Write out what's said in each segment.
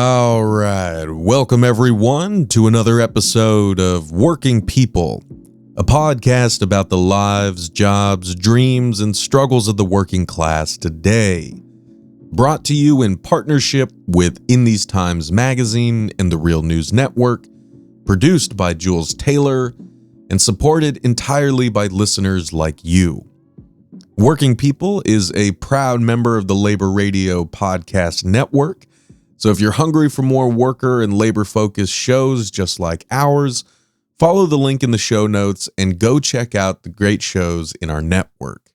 All right. Welcome, everyone, to another episode of Working People, a podcast about the lives, jobs, dreams, and struggles of the working class today. Brought to you in partnership with In These Times magazine and the Real News Network, produced by Jules Taylor, and supported entirely by listeners like you. Working People is a proud member of the Labor Radio Podcast Network. So if you're hungry for more worker and labor-focused shows just like ours, follow the link in the show notes and go check out the great shows in our network.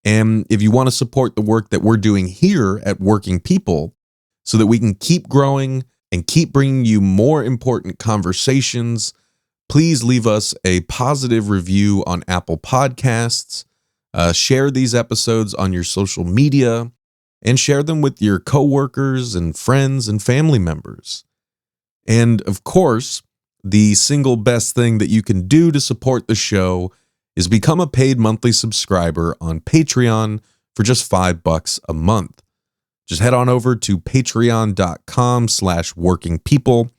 And if you want to support the work that we're doing here at Working People so that we can keep growing and keep bringing you more important conversations, please leave us a positive review on Apple Podcasts, share these episodes on your social media, and share them with your coworkers and friends and family members. And of course, the single best thing that you can do to support the show is become a paid monthly subscriber on Patreon for just $5 a month. Just head on over to patreon.com/workingpeople.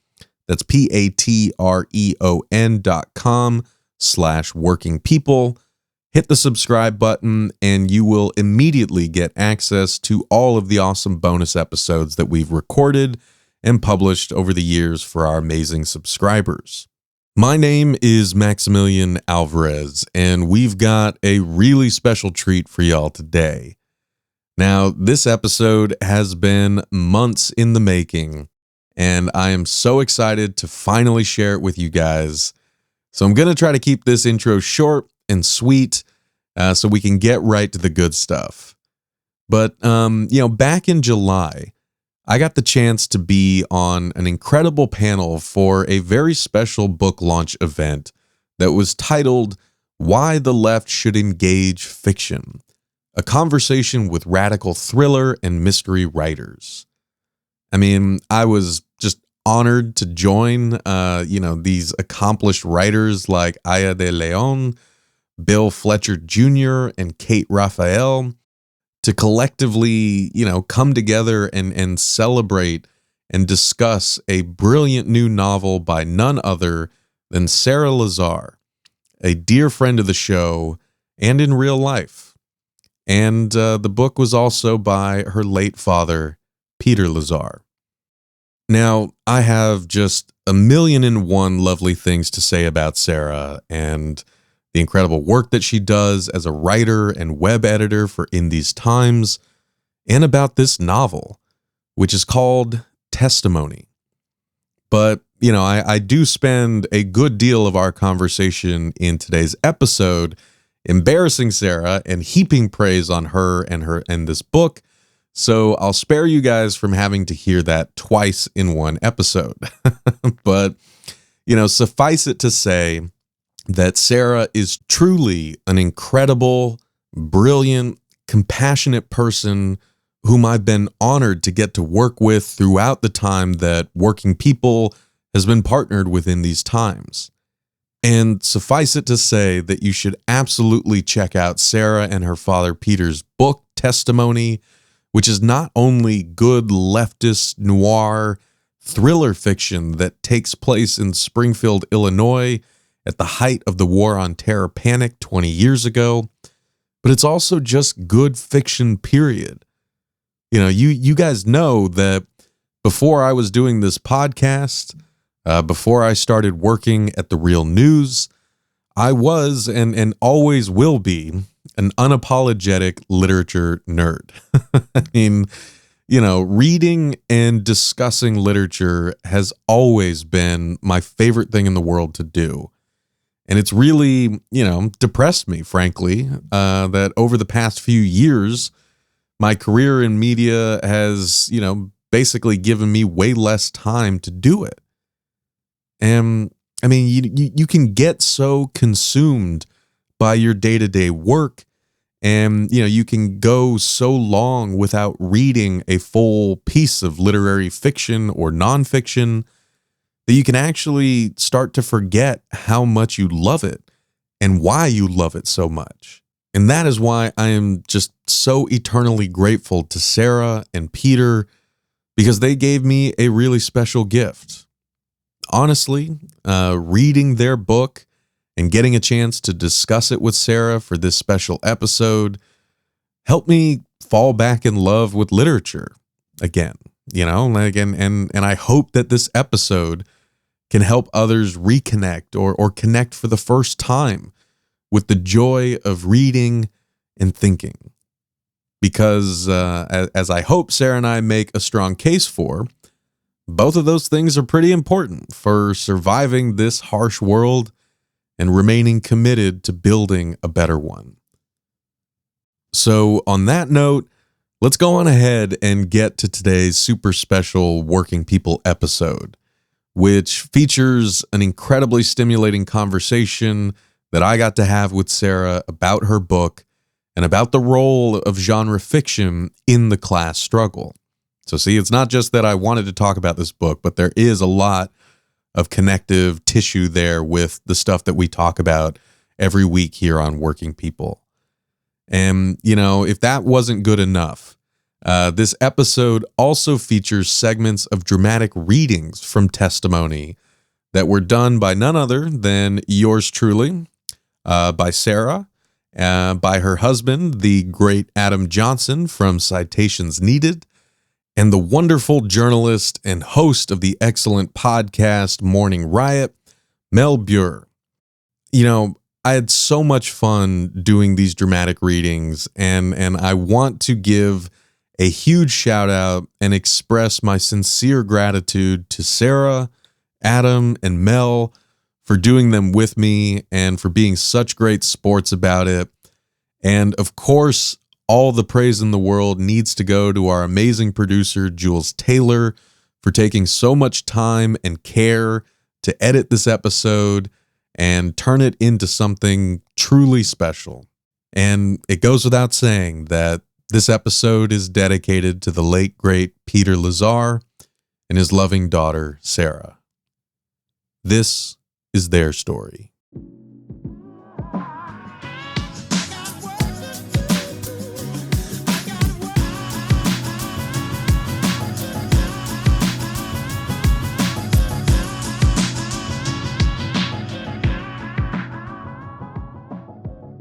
That's patreon.com/workingpeople. Hit the subscribe button and you will immediately get access to all of the awesome bonus episodes that we've recorded and published over the years for our amazing subscribers. My name is Maximillian Alvarez, and we've got a really special treat for y'all today. Now, this episode has been months in the making, and I am so excited to finally share it with you guys. So I'm going to try to keep this intro short and sweet so we can get right to the good stuff. But, back in July, I got the chance to be on an incredible panel for a very special book launch event that was titled Why the Left Should Engage Fiction, a conversation with radical thriller and mystery writers. I mean, I was just honored to join, these accomplished writers like Aya de Leon, Bill Fletcher Jr., and Kate Raphael to collectively, come together and celebrate and discuss a brilliant new novel by none other than Sarah Lazare, a dear friend of the show and in real life. And the book was also by her late father, Peter Lazare. Now, I have just a million and one lovely things to say about Sarah and the incredible work that she does as a writer and web editor for In These Times, and about this novel, which is called Testimony. But, I do spend a good deal of our conversation in today's episode embarrassing Sarah and heaping praise on her and this book, so I'll spare you guys from having to hear that twice in one episode. But, suffice it to say that Sarah is truly an incredible, brilliant, compassionate person whom I've been honored to get to work with throughout the time that Working People has been partnered with In These Times. And suffice it to say that you should absolutely check out Sarah and her father Peter's book, Testimony, which is not only good leftist noir thriller fiction that takes place in Springfield, Illinois, at the height of the War on Terror panic 20 years ago, but it's also just good fiction, period. You guys know that before I was doing this podcast, before I started working at the Real News, I was and always will be an unapologetic literature nerd. I mean, reading and discussing literature has always been my favorite thing in the world to do. And it's really, depressed me, frankly, that over the past few years, my career in media has, basically given me way less time to do it. And I mean, you can get so consumed by your day-to-day work, and, you can go so long without reading a full piece of literary fiction or nonfiction that you can actually start to forget how much you love it and why you love it so much. And that is why I am just so eternally grateful to Sarah and Peter because they gave me a really special gift. Honestly, reading their book and getting a chance to discuss it with Sarah for this special episode helped me fall back in love with literature again. And I hope that this episode can help others reconnect or connect for the first time with the joy of reading and thinking. Because as I hope Sarah and I make a strong case for, both of those things are pretty important for surviving this harsh world and remaining committed to building a better one. So on that note, let's go on ahead and get to today's super special Working People episode, which features an incredibly stimulating conversation that I got to have with Sarah about her book and about the role of genre fiction in the class struggle. So see, it's not just that I wanted to talk about this book, but there is a lot of connective tissue there with the stuff that we talk about every week here on Working People. And, if that wasn't good enough, this episode also features segments of dramatic readings from testimony that were done by none other than yours truly, by Sarah, by her husband, the great Adam Johnson from Citations Needed, and the wonderful journalist and host of the excellent podcast Morning Riot, Mel Buer. I had so much fun doing these dramatic readings, and I want to give a huge shout out and express my sincere gratitude to Sarah, Adam, and Mel for doing them with me and for being such great sports about it. And of course, all the praise in the world needs to go to our amazing producer, Jules Taylor, for taking so much time and care to edit this episode and turn it into something truly special. And it goes without saying that this episode is dedicated to the late, great Peter Lazare and his loving daughter, Sarah. This is their story.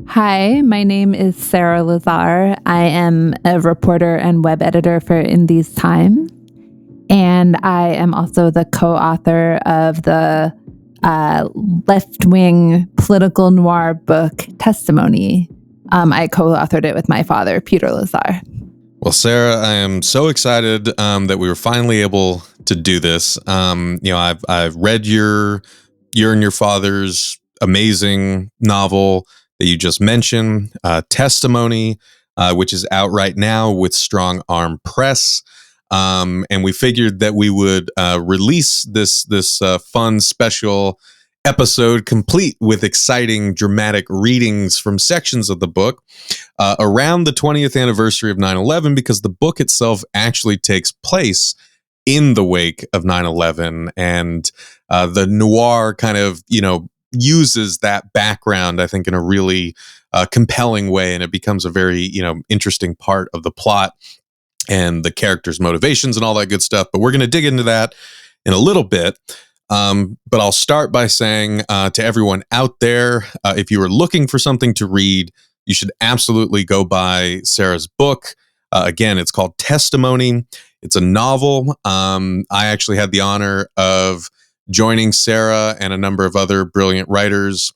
Hi, my name is Sarah Lazare. I am a reporter and web editor for In These Times, and I am also the co-author of the left-wing political noir book, Testimony. I co-authored it with my father, Peter Lazare. Well, Sarah, I am so excited that we were finally able to do this. I've read your and your father's amazing novel that you just mentioned, Testimony, which is out right now with Strong Arm Press. And we figured that we would release this fun special episode complete with exciting dramatic readings from sections of the book around the 20th anniversary of 9/11, because the book itself actually takes place in the wake of 9/11, and the noir kind of, uses that background, I think, in a really compelling way, and it becomes a very, interesting part of the plot and the characters' motivations and all that good stuff. But we're going to dig into that in a little bit. But I'll start by saying to everyone out there, if you are looking for something to read, you should absolutely go buy Sarah's book. Again, it's called Testimony. It's a novel. I actually had the honor of joining Sarah and a number of other brilliant writers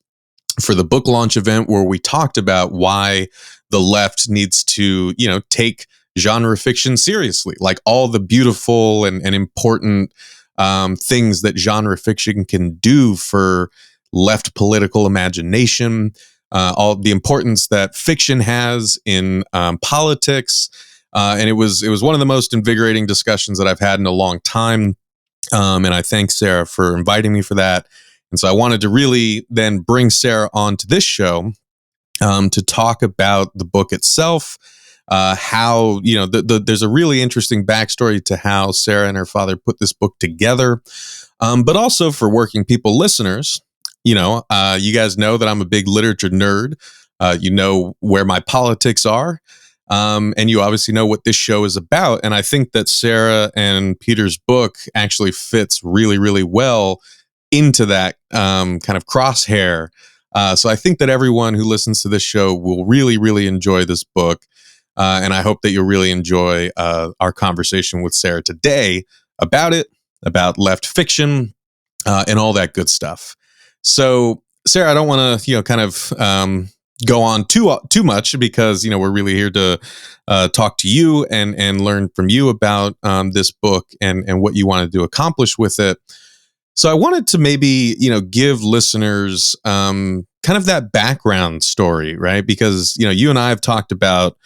for the book launch event, where we talked about why the left needs to, take genre fiction seriously, like all the beautiful and important things that genre fiction can do for left political imagination, all the importance that fiction has in politics. And it was one of the most invigorating discussions that I've had in a long time. And I thank Sarah for inviting me for that. And so I wanted to really then bring Sarah onto this show to talk about the book itself, how, there's a really interesting backstory to how Sarah and her father put this book together. But also for Working People listeners, you guys know that I'm a big literature nerd. You know where my politics are. And you obviously know what this show is about. And I think that Sarah and Peter's book actually fits really, really well into that kind of crosshair. So I think that everyone who listens to this show will really, really enjoy this book. And I hope that you'll really enjoy our conversation with Sarah today about it, about left fiction, and all that good stuff. So, Sarah, I don't want to, kind of go on too much because, we're really here to talk to you and learn from you about this book and what you wanted to accomplish with it. So I wanted to maybe, give listeners kind of that background story, right? Because, you and I have talked about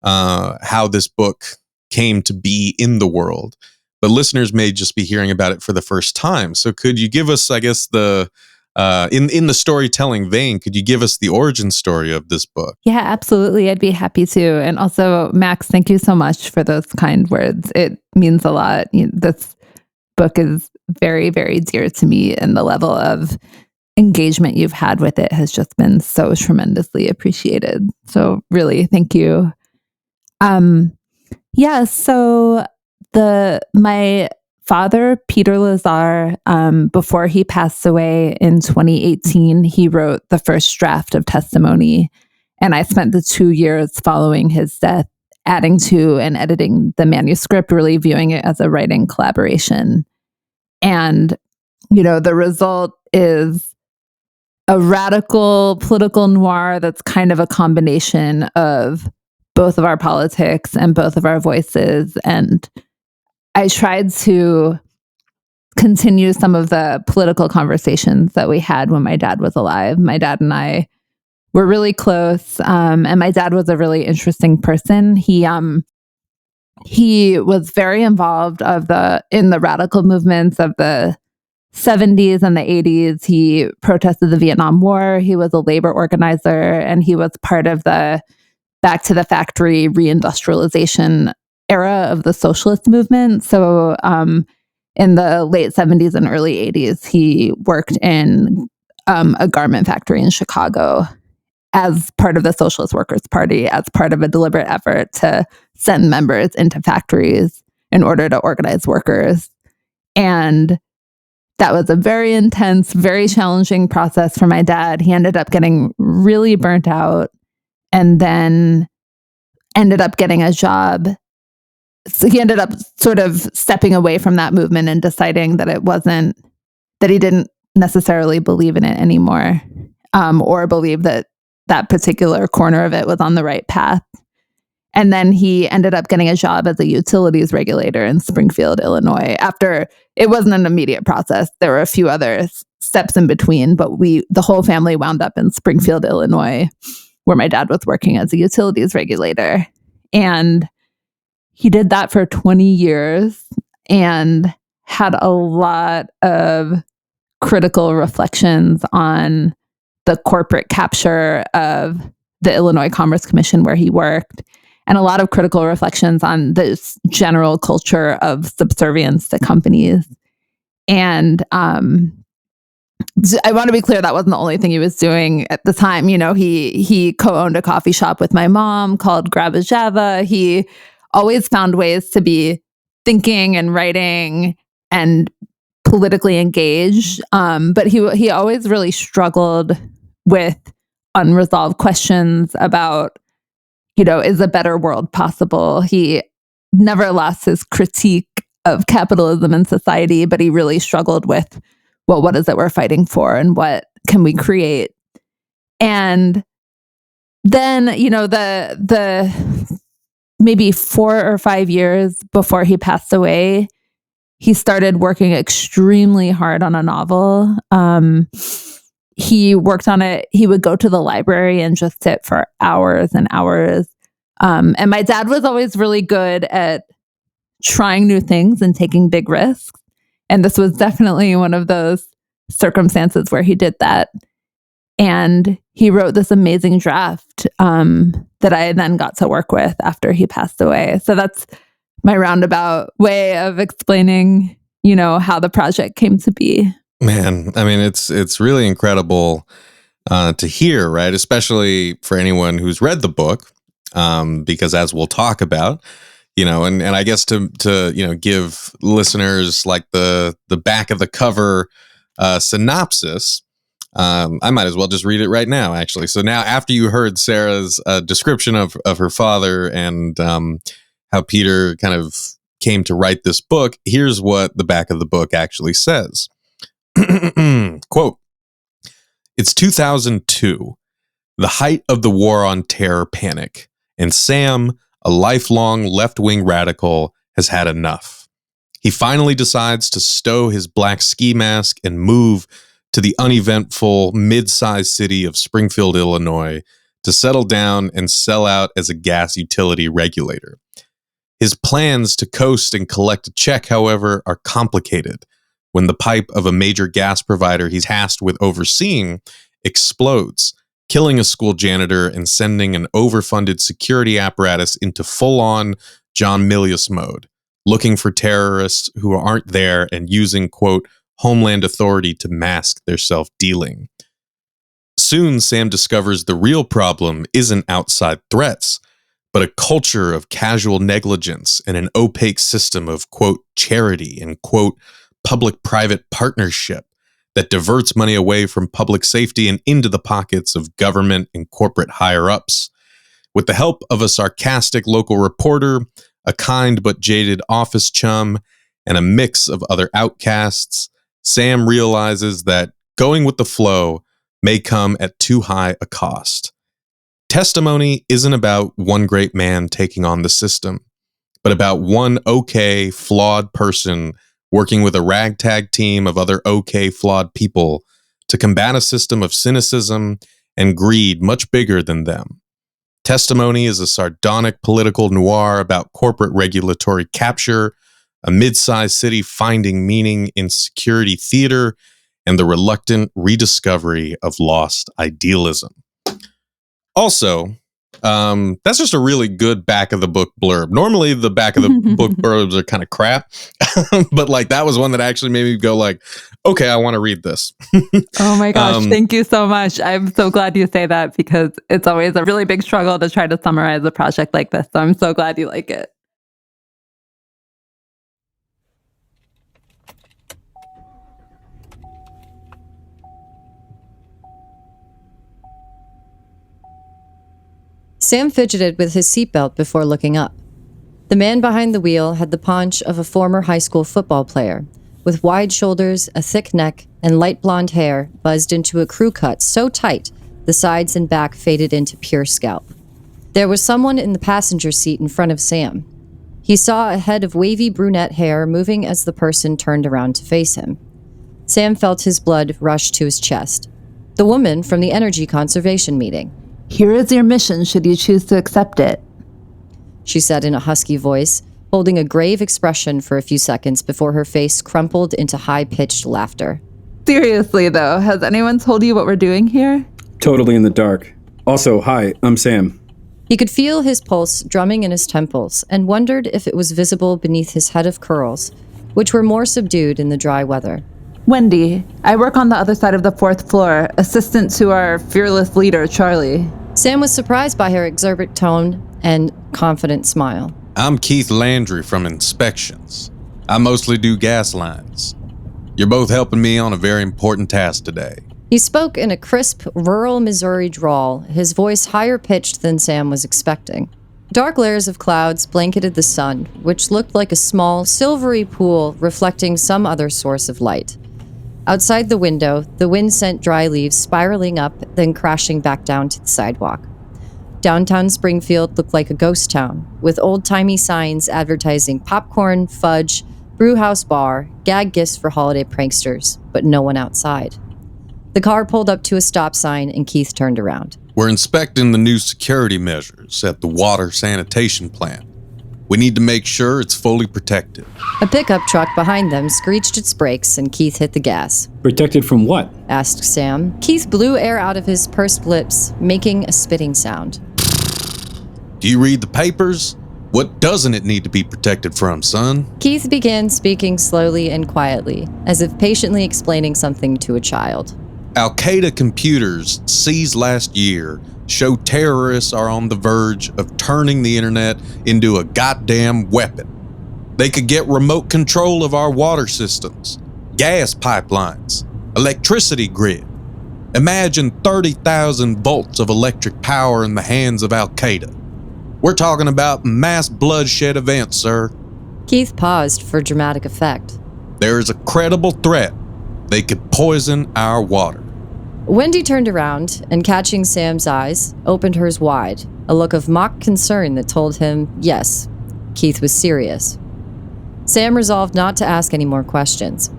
how this book came to be in the world, but listeners may just be hearing about it for the first time. So could you give us, I guess, in the storytelling vein, could you give us the origin story of this book? Yeah, absolutely. I'd be happy to. And also, Max, thank you so much for those kind words. It means a lot. This book is very, very dear to me, and the level of engagement you've had with it has just been so tremendously appreciated. So really, thank you. So my father, Peter Lazare, before he passed away in 2018, he wrote the first draft of testimony. And I spent the 2 years following his death adding to and editing the manuscript, really viewing it as a writing collaboration. And, the result is a radical political noir that's kind of a combination of both of our politics and both of our voices. And I tried to continue some of the political conversations that we had when my dad was alive. My dad and I were really close, and my dad was a really interesting person. He was very involved in the radical movements of the 70s and the 80s. He protested the Vietnam War. He was a labor organizer, and he was part of the back to the factory reindustrialization era of the socialist movement. So in the late 70s and early 80s, he worked in a garment factory in Chicago as part of the Socialist Workers' Party, as part of a deliberate effort to send members into factories in order to organize workers. And that was a very intense, very challenging process for my dad. He ended up getting really burnt out and then ended up getting a job. So he ended up sort of stepping away from that movement and deciding that he didn't necessarily believe in it anymore, or believe that particular corner of it was on the right path. And then he ended up getting a job as a utilities regulator in Springfield, Illinois. After, it wasn't an immediate process. There were a few other steps in between, but the whole family wound up in Springfield, Illinois, where my dad was working as a utilities regulator. And he did that for 20 years and had a lot of critical reflections on the corporate capture of the Illinois Commerce Commission where he worked, and a lot of critical reflections on this general culture of subservience to companies. And I want to be clear, that wasn't the only thing he was doing at the time. He co-owned a coffee shop with my mom called Grab a Java. He always found ways to be thinking and writing and politically engaged. But he always really struggled with unresolved questions about, is a better world possible? He never lost his critique of capitalism and society, but he really struggled with, well, what is it we're fighting for and what can we create? And then, the maybe 4 or 5 years before he passed away, he started working extremely hard on a novel. He worked on it. He would go to the library and just sit for hours and hours. And my dad was always really good at trying new things and taking big risks. And this was definitely one of those circumstances where he did that. And he wrote this amazing draft that I then got to work with after he passed away. So that's my roundabout way of explaining, how the project came to be. Man, I mean, it's really incredible to hear, right? Especially for anyone who's read the book. because as we'll talk about, and I guess to give listeners like the back of the cover synopsis, I might as well just read it right now, actually. So now, after you heard Sarah's description of her father and how Peter kind of came to write this book, here's what the back of the book actually says. Quote, "It's 2002, the height of the war on terror panic, and Sam, a lifelong left-wing radical, has had enough. He finally decides to stow his black ski mask and move to the uneventful mid-sized city of Springfield, Illinois, to settle down and sell out as a gas utility regulator. His plans to coast and collect a check, however, are complicated when the pipe of a major gas provider he's tasked with overseeing explodes, killing a school janitor and sending an overfunded security apparatus into full-on John Milius mode, looking for terrorists who aren't there and using, quote, Homeland Authority to mask their self-dealing. Soon, Sam discovers the real problem isn't outside threats, but a culture of casual negligence and an opaque system of, quote, charity and, quote, public-private partnership that diverts money away from public safety and into the pockets of government and corporate higher-ups. With the help of a sarcastic local reporter, a kind but jaded office chum, and a mix of other outcasts, Sam realizes that going with the flow may come at too high a cost. Testimony isn't about one great man taking on the system, but about one okay, flawed person working with a ragtag team of other okay, flawed people to combat a system of cynicism and greed much bigger than them. Testimony is a sardonic political noir about corporate regulatory capture, a mid-sized city finding meaning in security theater, and the reluctant rediscovery of lost idealism. Also, that's just a really good back of the book blurb. Normally, the back of the book blurbs are kind of crap, but like that was one that actually made me go like, okay, I want to read this. Oh my gosh, thank you so much. I'm so glad you say that because it's always a really big struggle to try to summarize a project like this. So I'm so glad you like it. Sam fidgeted with his seatbelt before looking up. The man behind the wheel had the paunch of a former high school football player, with wide shoulders, a thick neck, and light blonde hair buzzed into a crew cut so tight the sides and back faded into pure scalp. There was someone in the passenger seat in front of Sam. He saw a head of wavy brunette hair moving as the person turned around to face him. Sam felt his blood rush to his chest. The woman from the energy conservation meeting. Here is your mission should you choose to accept it, she said in a husky voice, holding a grave expression for a few seconds before her face crumpled into high-pitched laughter. Seriously, though, has anyone told you what we're doing here? Totally in the dark. Also, hi, I'm Sam. He could feel his pulse drumming in his temples and wondered if it was visible beneath his head of curls, which were more subdued in the dry weather. Wendy, I work on the other side of the 4th floor, assistant to our fearless leader, Charlie. Sam was surprised by her exuberant tone and confident smile. I'm Keith Landry from Inspections. I mostly do gas lines. You're both helping me on a very important task today. He spoke in a crisp, rural Missouri drawl, his voice higher pitched than Sam was expecting. Dark layers of clouds blanketed the sun, which looked like a small, silvery pool reflecting some other source of light. Outside the window, the wind sent dry leaves spiraling up, then crashing back down to the sidewalk. Downtown Springfield looked like a ghost town, with old-timey signs advertising popcorn, fudge, brewhouse bar, gag gifts for holiday pranksters, but no one outside. The car pulled up to a stop sign and Keith turned around. We're inspecting the new security measures at the water sanitation plant. We need to make sure it's fully protected. A pickup truck behind them screeched its brakes and Keith hit the gas. Protected from what? Asked Sam. Keith blew air out of his pursed lips, making a spitting sound. Do you read the papers? What doesn't it need to be protected from, son? Keith began speaking slowly and quietly, as if patiently explaining something to a child. Al-Qaeda computers seized last year show terrorists are on the verge of turning the internet into a goddamn weapon. They could get remote control of our water systems, gas pipelines, electricity grid. Imagine 30,000 volts of electric power in the hands of Al-Qaeda. We're talking about mass bloodshed events, sir. Keith paused for dramatic effect. There is a credible threat. They could poison our water. Wendy turned around and, catching Sam's eyes, opened hers wide, a look of mock concern that told him, yes, Keith was serious. Sam resolved not to ask any more questions.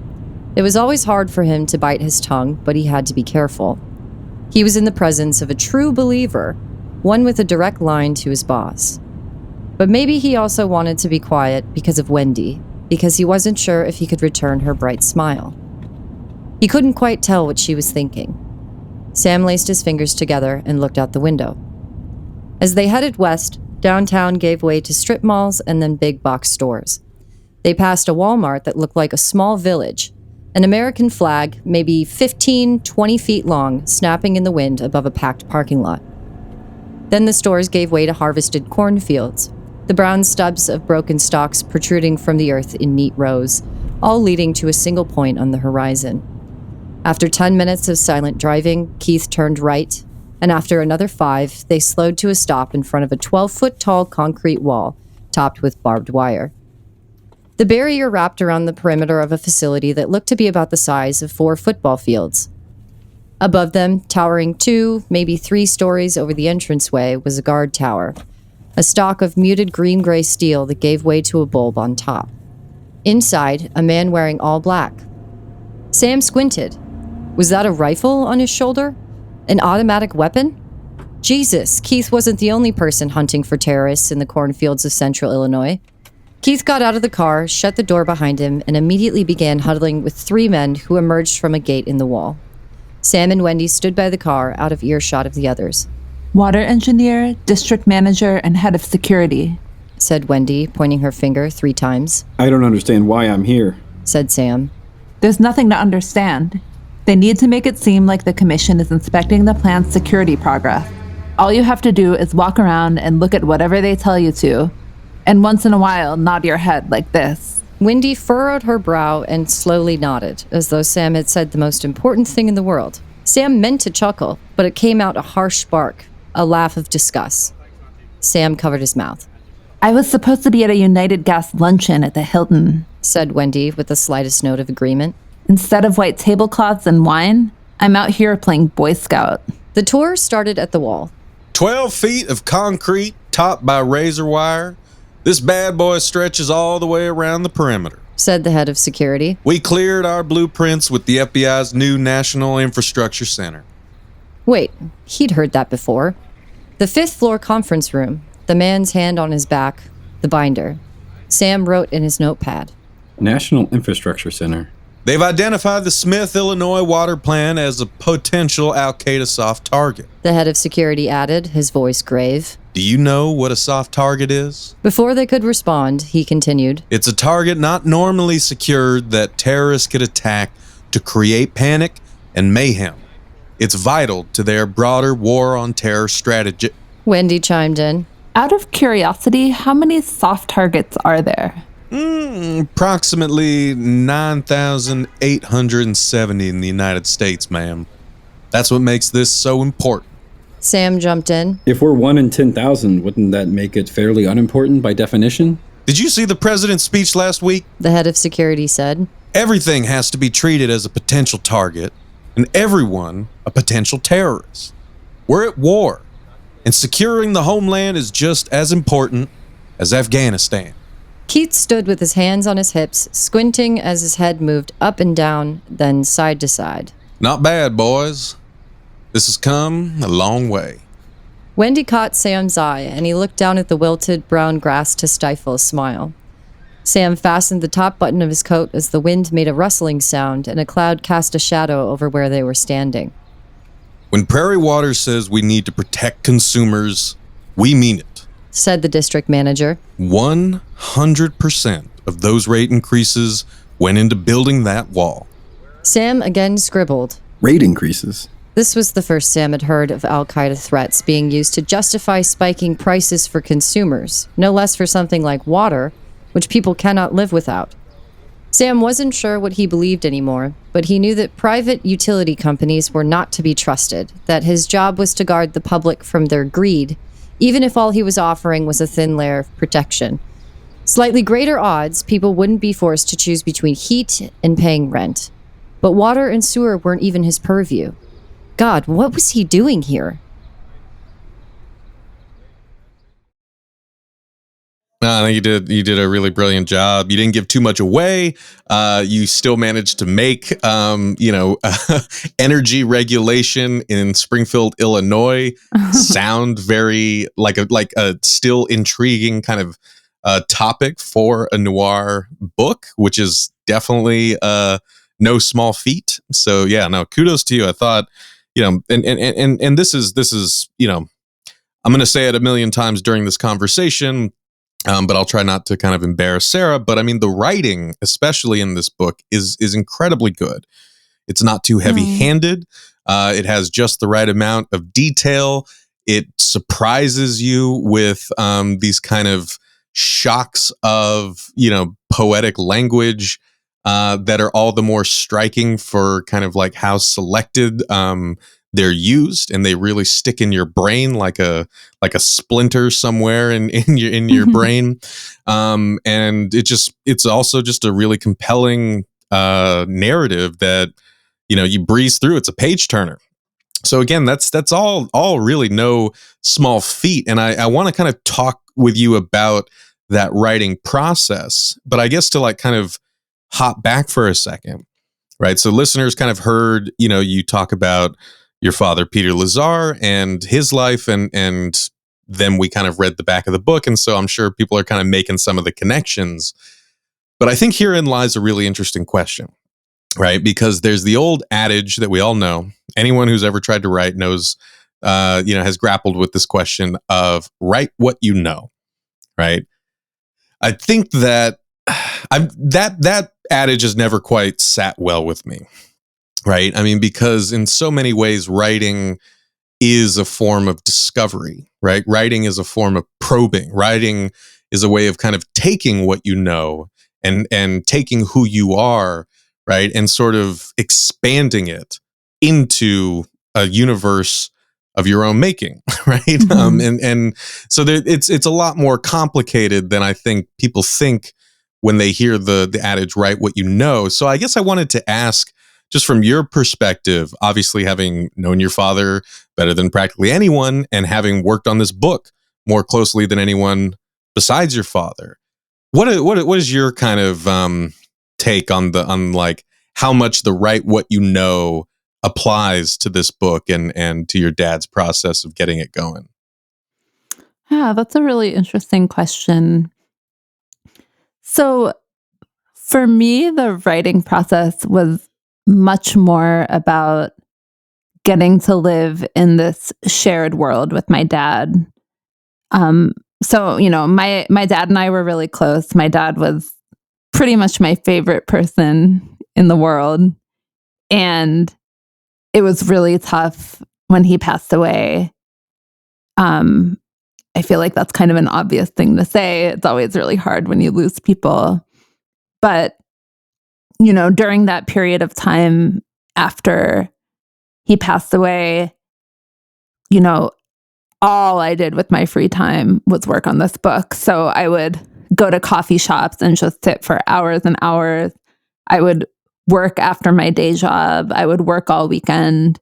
It was always hard for him to bite his tongue, but he had to be careful. He was in the presence of a true believer, one with a direct line to his boss. But maybe he also wanted to be quiet because of Wendy, because he wasn't sure if he could return her bright smile. He couldn't quite tell what she was thinking. Sam laced his fingers together and looked out the window. As they headed west, downtown gave way to strip malls and then big box stores. They passed a Walmart that looked like a small village, an American flag, maybe 15, 20 feet long, snapping in the wind above a packed parking lot. Then the stores gave way to harvested cornfields, the brown stubs of broken stalks protruding from the earth in neat rows, all leading to a single point on the horizon. After 10 minutes of silent driving, Keith turned right, and after another 5, they slowed to a stop in front of a 12-foot-tall concrete wall, topped with barbed wire. The barrier wrapped around the perimeter of a facility that looked to be about the size of 4 football fields. Above them, towering 2, maybe 3 stories over the entranceway, was a guard tower, a stock of muted green-gray steel that gave way to a bulb on top. Inside, a man wearing all black. Sam squinted. Was that a rifle on his shoulder? An automatic weapon? Jesus, Keith wasn't the only person hunting for terrorists in the cornfields of central Illinois. Keith got out of the car, shut the door behind him, and immediately began huddling with 3 men who emerged from a gate in the wall. Sam and Wendy stood by the car, out of earshot of the others. Water engineer, district manager, and head of security, said Wendy, pointing her finger 3 times. I don't understand why I'm here, said Sam. There's nothing to understand. They need to make it seem like the commission is inspecting the plan's security progress. All you have to do is walk around and look at whatever they tell you to, and once in a while nod your head like this. Wendy furrowed her brow and slowly nodded, as though Sam had said the most important thing in the world. Sam meant to chuckle, but it came out a harsh bark, a laugh of disgust. Sam covered his mouth. I was supposed to be at a United Gas luncheon at the Hilton, said Wendy with the slightest note of agreement. Instead of white tablecloths and wine, I'm out here playing Boy Scout. The tour started at the wall. 12 feet of concrete topped by razor wire. This bad boy stretches all the way around the perimeter, said the head of security. We cleared our blueprints with the FBI's new National Infrastructure Center. Wait, he'd heard that before. The 5th floor conference room, the man's hand on his back, the binder. Sam wrote in his notepad. National Infrastructure Center. They've identified the Smith, Illinois water plant as a potential Al-Qaeda soft target. The head of security added, his voice grave. Do you know what a soft target is? Before they could respond, he continued. It's a target not normally secured that terrorists could attack to create panic and mayhem. It's vital to their broader war on terror strategy. Wendy chimed in. Out of curiosity, how many soft targets are there? Approximately 9,870 in the United States, ma'am. That's what makes this so important. Sam jumped in. If we're 1 in 10,000, wouldn't that make it fairly unimportant by definition? Did you see the president's speech last week? The head of security said. Everything has to be treated as a potential target, and everyone a potential terrorist. We're at war, and securing the homeland is just as important as Afghanistan. Keith stood with his hands on his hips, squinting as his head moved up and down, then side to side. Not bad, boys. This has come a long way. Wendy caught Sam's eye, and he looked down at the wilted brown grass to stifle a smile. Sam fastened the top button of his coat as the wind made a rustling sound and a cloud cast a shadow over where they were standing. When Prairie Water says we need to protect consumers, we mean it, said the district manager. 100% of those rate increases went into building that wall. Sam again scribbled, rate increases. This was the first Sam had heard of al-Qaeda threats being used to justify spiking prices for consumers, no less for something like water, which people cannot live without. Sam wasn't sure what he believed anymore, but he knew that private utility companies were not to be trusted, that his job was to guard the public from their greed, even if all he was offering was a thin layer of protection. Slightly greater odds, people wouldn't be forced to choose between heat and paying rent. But water and sewer weren't even his purview. God, what was he doing here? No, I think you did a really brilliant job. You didn't give too much away. You still managed to make energy regulation in Springfield, Illinois sound very like a still intriguing kind of topic for a noir book, which is definitely no small feat. So yeah, no, kudos to you. I thought, and this is I'm going to say it a million times during this conversation. But I'll try not to kind of embarrass Sarah. But I mean, the writing, especially in this book, is incredibly good. It's not too heavy-handed. It has just the right amount of detail. It surprises you with these kind of shocks of, poetic language that are all the more striking for kind of like how selected they're used, and they really stick in your brain like a splinter somewhere in your brain. And it's also just a really compelling narrative that you breeze through. It's a page turner. So again, that's all really no small feat. And I want to kind of talk with you about that writing process, but I guess to like kind of hop back for a second, right? So listeners kind of heard you talk about your father, Peter Lazare, and his life, and then we kind of read the back of the book, and so I'm sure people are kind of making some of the connections. But I think herein lies a really interesting question, right? Because there's the old adage that we all know. Anyone who's ever tried to write knows, has grappled with this question of write what you know, right? I think that that adage has never quite sat well with me. Right. I mean, because in so many ways, writing is a form of discovery, right? Writing is a form of probing. Writing is a way of kind of taking what you know and taking who you are, right? And sort of expanding it into a universe of your own making, right? Mm-hmm. And so it's a lot more complicated than I think people think when they hear the adage, write what you know. So I guess I wanted to ask, just from your perspective, obviously having known your father better than practically anyone and having worked on this book more closely than anyone besides your father, what is your kind of take on like how much the write what you know applies to this book and to your dad's process of getting it going? Yeah, that's a really interesting question. So for me, the writing process was much more about getting to live in this shared world with my dad. So, my dad and I were really close. My dad was pretty much my favorite person in the world. And it was really tough when he passed away. I feel like that's kind of an obvious thing to say. It's always really hard when you lose people. But during that period of time after he passed away, all I did with my free time was work on this book. So I would go to coffee shops and just sit for hours and hours. I would work after my day job. I would work all weekend.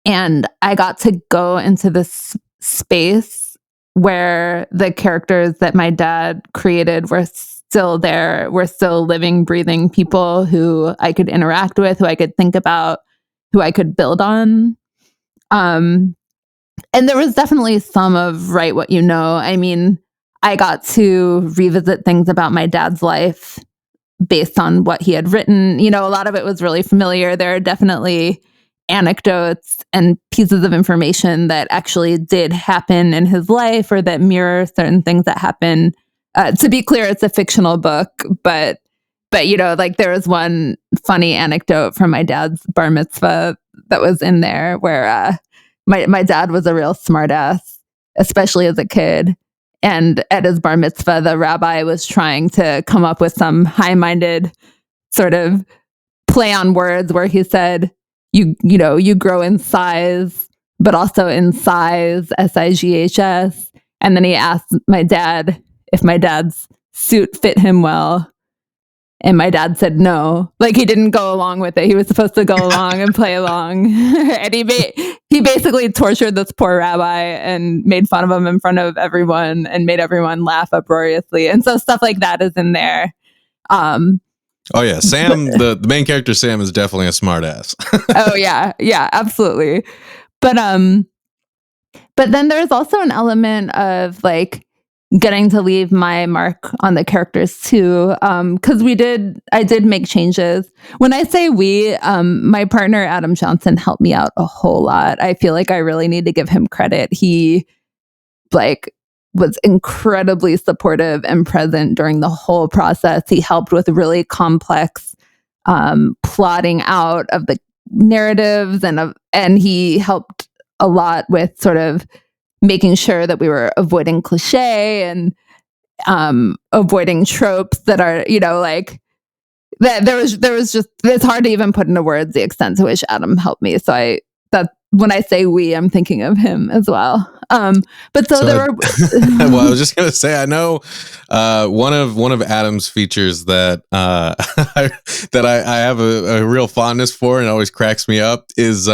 And I got to go into this space where the characters that my dad created were still there. We're still living, breathing people who I could interact with, who I could think about, who I could build on. And there was definitely some of write what you know. I mean, I got to revisit things about my dad's life based on what he had written. A lot of it was really familiar. There are definitely anecdotes and pieces of information that actually did happen in his life or that mirror certain things that happen. To be clear, it's a fictional book, but like there was one funny anecdote from my dad's bar mitzvah that was in there where my dad was a real smartass, especially as a kid. And at his bar mitzvah, the rabbi was trying to come up with some high-minded sort of play on words where he said, you grow in size, but also in size, sighs. And then he asked my dad if my dad's suit fit him well. And my dad said no. Like, he didn't go along with it. He was supposed to go along and play along. And he basically tortured this poor rabbi and made fun of him in front of everyone and made everyone laugh uproariously. And so stuff like that is in there. Oh yeah, Sam, the main character Sam is definitely a smartass. Oh yeah, absolutely. But then there's also an element of like getting to leave my mark on the characters too, because I did make changes. When I say we, my partner Adam Johnson helped me out a whole lot. I feel like I really need to give him credit. He was incredibly supportive and present during the whole process. He helped with really complex plotting out of the narratives, and he helped a lot with sort of making sure that we were avoiding cliche and avoiding tropes that are, like that. There was just, it's hard to even put into words the extent to which Adam helped me. So when I say we, I'm thinking of him as well. But so there were. Well, I was just gonna say, I know one of Adam's features that that I have a real fondness for, and it always cracks me up, is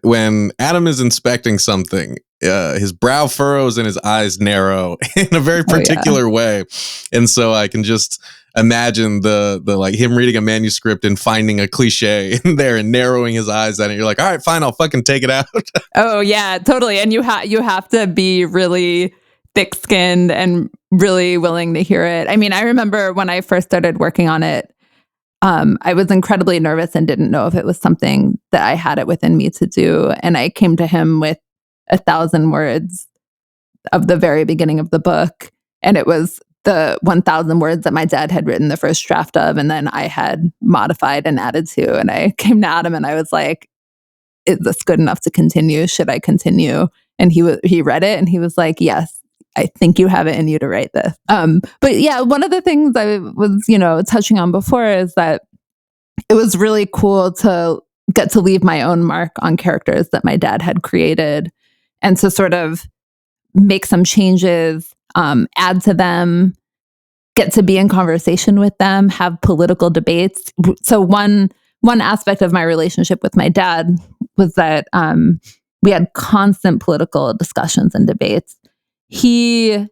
when Adam is inspecting something. His brow furrows and his eyes narrow in a very particular way, and so I can just imagine the like him reading a manuscript and finding a cliche in there and narrowing his eyes at it. You're like, all right, fine, I'll fucking take it out. Oh yeah, totally. And you have to be really thick-skinned and really willing to hear it. I mean, I remember when I first started working on it, I was incredibly nervous and didn't know if it was something that I had it within me to do. And I came to him with 1,000 words of the very beginning of the book. And it was the 1,000 words that my dad had written the first draft of, and then I had modified and added to. And I came to Adam and I was like, is this good enough to continue? Should I continue? And he read it and he was like, yes, I think you have it in you to write this. But yeah, one of the things I was, touching on before is that it was really cool to get to leave my own mark on characters that my dad had created, and to sort of make some changes, add to them, get to be in conversation with them, have political debates. So one aspect of my relationship with my dad was that we had constant political discussions and debates. He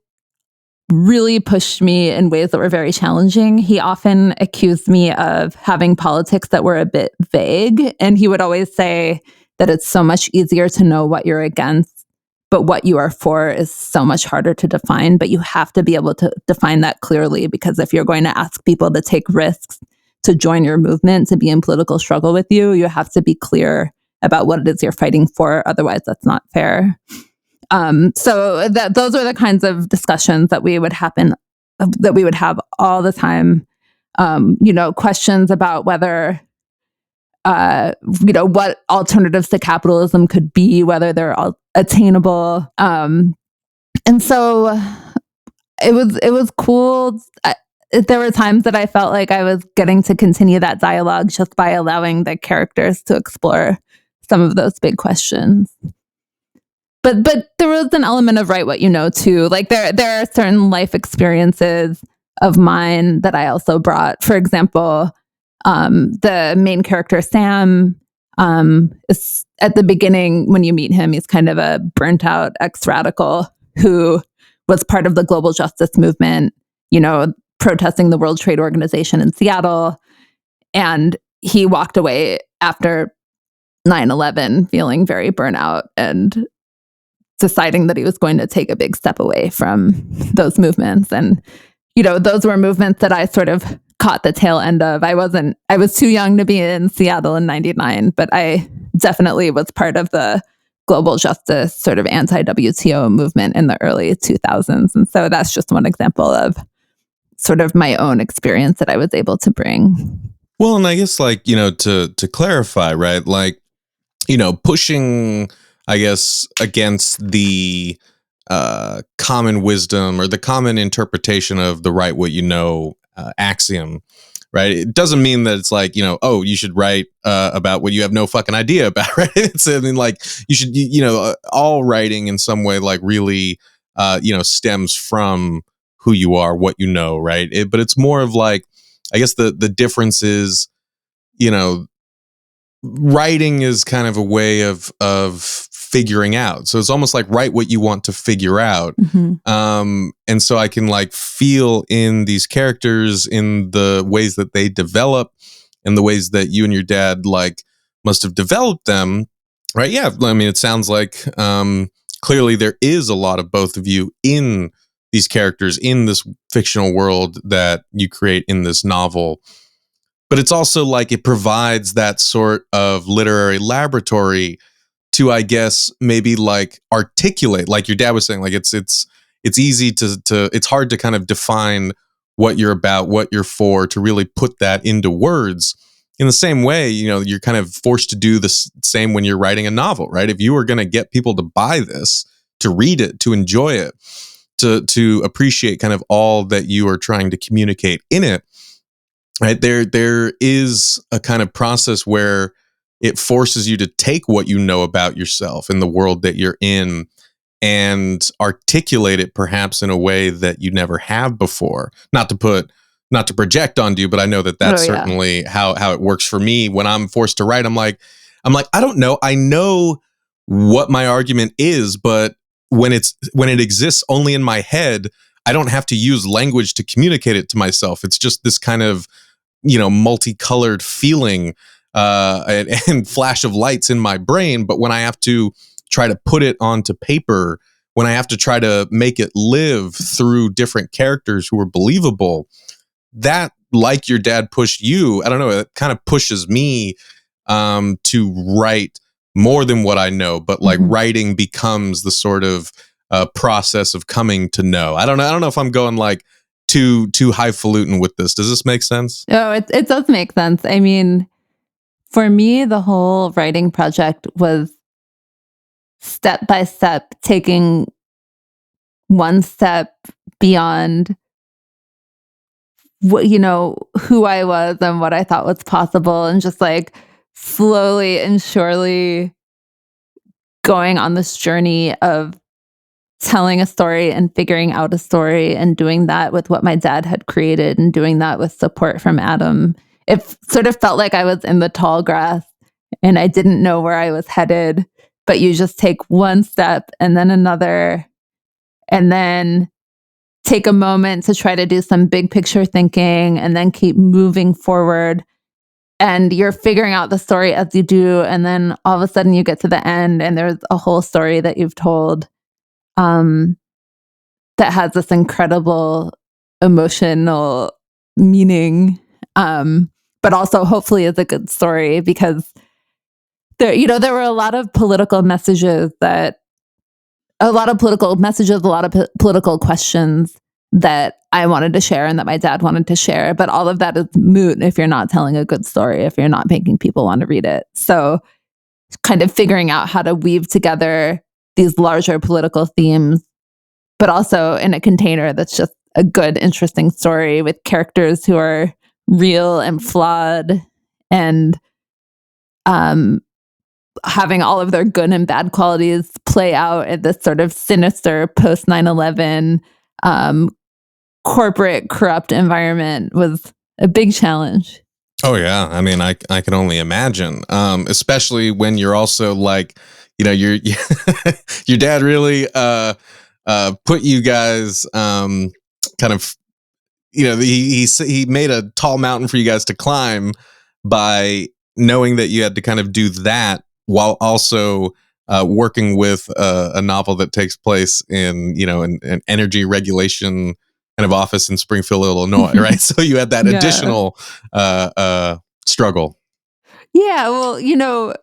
really pushed me in ways that were very challenging. He often accused me of having politics that were a bit vague, and he would always say that it's so much easier to know what you're against, but what you are for is so much harder to define. But you have to be able to define that clearly, because if you're going to ask people to take risks, to join your movement, to be in political struggle with you, you have to be clear about what it is you're fighting for. Otherwise, that's not fair. So those are the kinds of discussions that we would have all the time. Questions about whether, what alternatives to capitalism could be, whether they're all attainable. And so it was cool. There were times that I felt like I was getting to continue that dialogue just by allowing the characters to explore some of those big questions. But there was an element of write what you know too. Like there are certain life experiences of mine that I also brought. For example, the main character Sam is at the beginning when you meet him, he's kind of a burnt out ex-radical who was part of the global justice movement, protesting the World Trade Organization in Seattle. And he walked away after 9/11 feeling very burnt out and deciding that he was going to take a big step away from those movements. And, those were movements that I sort of caught the tail end of. I was too young to be in Seattle in 99, but I definitely was part of the global justice sort of anti-WTO movement in the early 2000s. And so that's just one example of sort of my own experience that I was able to bring. Well, and I guess to clarify, right? Like pushing, I guess, against the common wisdom or the common interpretation of the write what you know axiom, right? It doesn't mean that it's like, oh, you should write about what you have no fucking idea about, right? I mean, like, you should, all writing in some way, like, really, stems from who you are, what you know, right? But it's more of like, I guess the difference is, writing is kind of a way of figuring out. So it's almost like write what you want to figure out. And so I can like feel in these characters, in the ways that they develop and the ways that you and your dad like must have developed them. Right. Yeah. I mean, it sounds like clearly there is a lot of both of you in these characters in this fictional world that you create in this novel. But it's also like it provides that sort of literary laboratory to, I guess, maybe like articulate, like your dad was saying, like it's easy to it's hard to kind of define what you're about, what you're for, to really put that into words. In the same way, you're kind of forced to do the same when you're writing a novel, right? If you are going to get people to buy this, to read it, to enjoy it, to appreciate kind of all that you are trying to communicate in it, right? There is a kind of process where it forces you to take what you know about yourself and the world that you're in and articulate it perhaps in a way that you never have before. Not to project onto you, but I know that's certainly how it works for me when I'm forced to write. I'm like, I don't know. I know what my argument is, but when it exists only in my head, I don't have to use language to communicate it to myself. It's just this kind of, multicolored feeling and flash of lights in my brain. But when I have to try to put it onto paper, when I have to try to make it live through different characters who are believable, that, like your dad pushed you, I don't know, it kind of pushes me to write more than what I know, but like writing becomes the sort of process of coming to know. I don't know if I'm going like too highfalutin with this. Does this make sense? Oh, it does make sense. I mean, for me, the whole writing project was step by step, taking one step beyond what, who I was and what I thought was possible, and just like slowly and surely going on this journey of telling a story and figuring out a story, and doing that with what my dad had created and doing that with support from Adam. It sort of felt like I was in the tall grass and I didn't know where I was headed, but you just take one step and then another, and then take a moment to try to do some big picture thinking, and then keep moving forward. And you're figuring out the story as you do. And then all of a sudden you get to the end and there's a whole story that you've told that has this incredible emotional meaning, but also hopefully is a good story, because there were a lot of political messages, a lot of political questions that I wanted to share and that my dad wanted to share, but all of that is moot if you're not telling a good story, if you're not making people want to read it. So kind of figuring out how to weave together these larger political themes, but also in a container that's just a good, interesting story with characters who are real and flawed, and having all of their good and bad qualities play out in this sort of sinister post 9/11 corporate corrupt environment was a big challenge. Oh yeah, I mean, I can only imagine, especially when you're also like, your dad really put you guys kind of, he made a tall mountain for you guys to climb by knowing that you had to kind of do that while also working with a novel that takes place in an energy regulation kind of office in Springfield, Illinois, right? So you had that additional struggle. Yeah, well,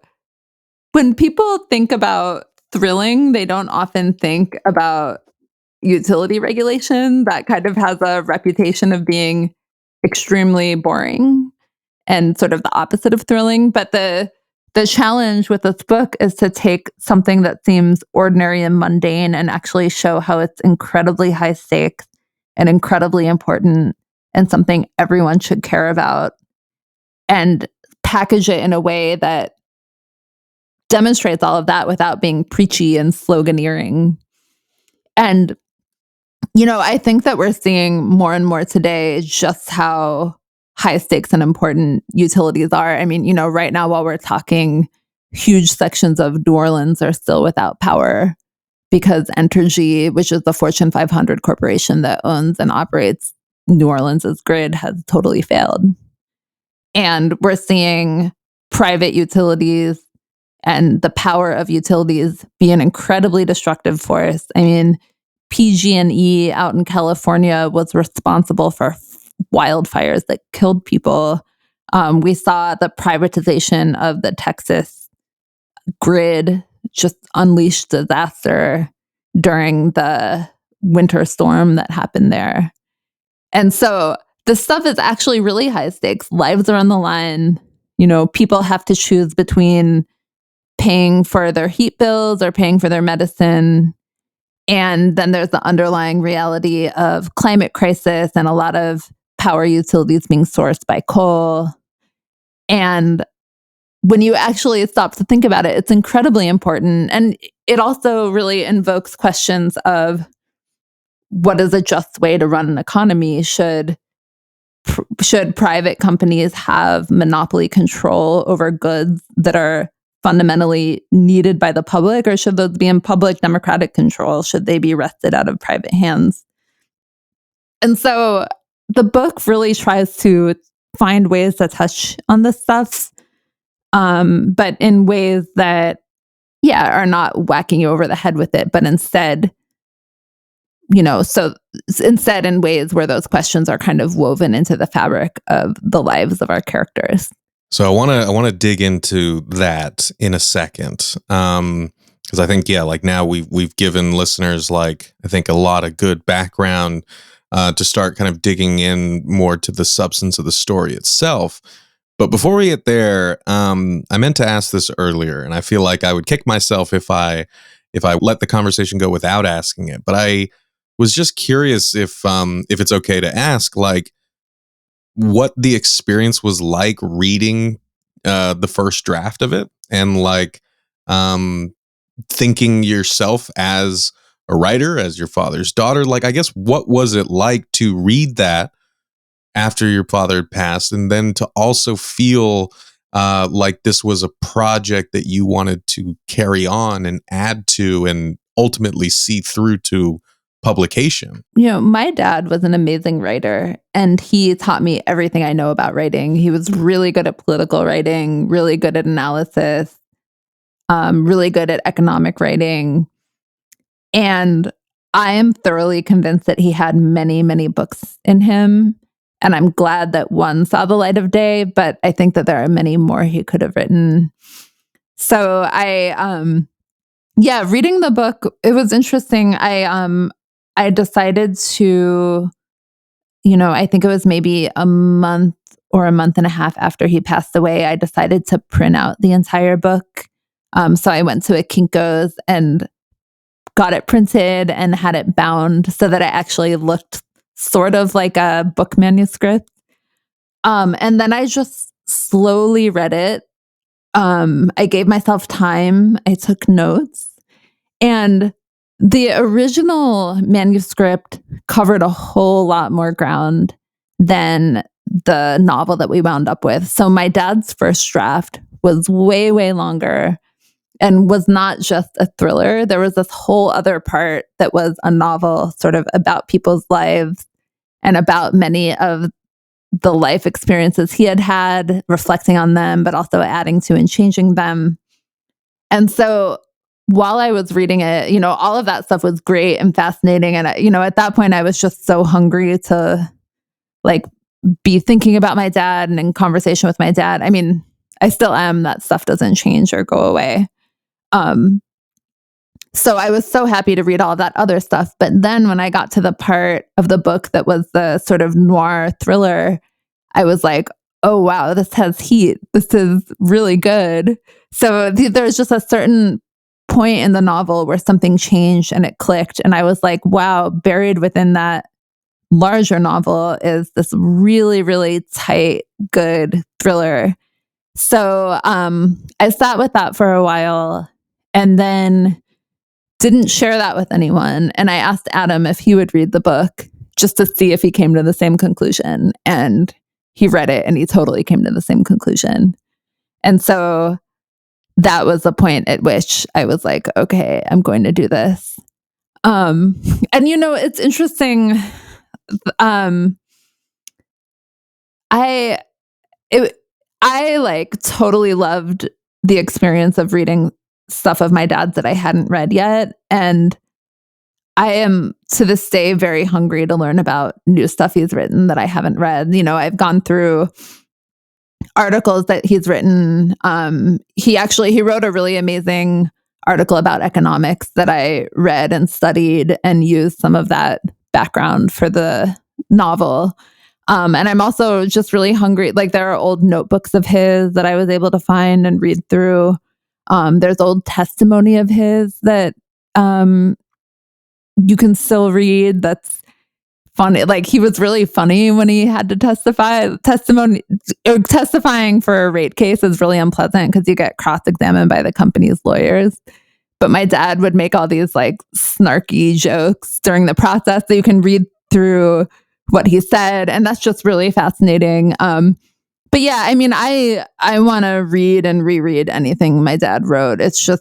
when people think about thrilling, they don't often think about utility regulation. That kind of has a reputation of being extremely boring and sort of the opposite of thrilling. But the the challenge with this book is to take something that seems ordinary and mundane and actually show how it's incredibly high stakes and incredibly important and something everyone should care about, and package it in a way that demonstrates all of that without being preachy and sloganeering. And, I think that we're seeing more and more today just how high stakes and important utilities are. I mean, right now while we're talking, huge sections of New Orleans are still without power because Entergy, which is the Fortune 500 corporation that owns and operates New Orleans' grid, has totally failed. And we're seeing private utilities and the power of utilities be an incredibly destructive force. I mean, PG&E out in California was responsible for wildfires that killed people. We saw the privatization of the Texas grid just unleash disaster during the winter storm that happened there. And so this stuff is actually really high stakes. Lives are on the line. People have to choose between paying for their heat bills or paying for their medicine. And then there's the underlying reality of climate crisis and a lot of power utilities being sourced by coal. And when you actually stop to think about it, it's incredibly important. And it also really invokes questions of what is a just way to run an economy? Should private companies have monopoly control over goods that are fundamentally needed by the public, or should those be in public democratic control? Should they be wrested out of private hands? And so the book really tries to find ways to touch on this stuff, but in ways that, are not whacking you over the head with it, but instead, instead in ways where those questions are kind of woven into the fabric of the lives of our characters. So I want to dig into that in a second, because I think now we've given listeners I think a lot of good background to start kind of digging in more to the substance of the story itself. But before we get there, I meant to ask this earlier, and I feel like I would kick myself if I let the conversation go without asking it. But I was just curious if it's okay to ask, what the experience was like reading the first draft of it, and thinking yourself as a writer, as your father's daughter. I guess, what was it like to read that after your father had passed, and then to also feel like this was a project that you wanted to carry on and add to and ultimately see through to publication? My dad was an amazing writer, and he taught me everything I know about writing. He was really good at political writing, really good at analysis, really good at economic writing. And I am thoroughly convinced that he had many, many books in him. And I'm glad that one saw the light of day, but I think that there are many more he could have written. So reading the book, it was interesting. I decided to, I think it was maybe a month or a month and a half after he passed away, I decided to print out the entire book. So I went to a Kinko's and got it printed and had it bound so that it actually looked sort of like a book manuscript. And then I just slowly read it. I gave myself time. I took notes. And the original manuscript covered a whole lot more ground than the novel that we wound up with. So my dad's first draft was way, way longer and was not just a thriller. There was this whole other part that was a novel sort of about people's lives and about many of the life experiences he had had, reflecting on them, but also adding to and changing them. And so while I was reading it, all of that stuff was great and fascinating. And, at that point, I was just so hungry to be thinking about my dad and in conversation with my dad. I mean, I still am. That stuff doesn't change or go away. So I was so happy to read all of that other stuff. But then when I got to the part of the book that was the sort of noir thriller, I was like, oh, wow, this has heat. This is really good. So there's just a certain point in the novel where something changed and it clicked. And I was like, wow, buried within that larger novel is this really, really tight, good thriller. So I sat with that for a while and then didn't share that with anyone. And I asked Adam if he would read the book just to see if he came to the same conclusion. And he read it and he totally came to the same conclusion. And so that was the point at which I was like, okay, I'm going to do this. And it's interesting. I like totally loved the experience of reading stuff of my dad's that I hadn't read yet. And I am to this day very hungry to learn about new stuff he's written that I haven't read. I've gone through articles that he's written. He wrote a really amazing article about economics that I read and studied and used some of that background for the novel. And I'm also just really hungry. Like, there are old notebooks of his that I was able to find and read through. There's old testimony of his that you can still read. That's funny. Like, he was really funny when he had to testifying for a rate case is really unpleasant because you get cross-examined by the company's lawyers. But my dad would make all these like snarky jokes during the process, so you can read through what he said, and that's just really fascinating. But yeah, I mean, I want to read and reread anything my dad wrote. It's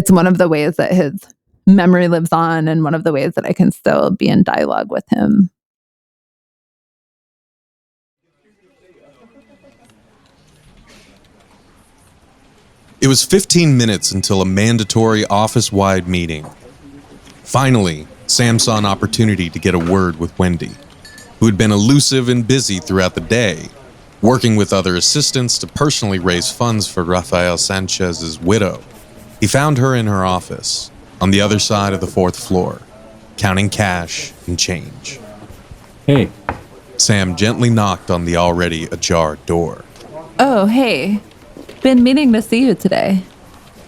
one of the ways that his memory lives on, and one of the ways that I can still be in dialogue with him. It was 15 minutes until a mandatory office-wide meeting. Finally, Sam saw an opportunity to get a word with Wendy, who had been elusive and busy throughout the day, working with other assistants to personally raise funds for Rafael Sanchez's widow. He found her in her office, on the other side of the 4th floor, counting cash and change. Hey. Sam gently knocked on the already ajar door. Oh, hey. Been meaning to see you today.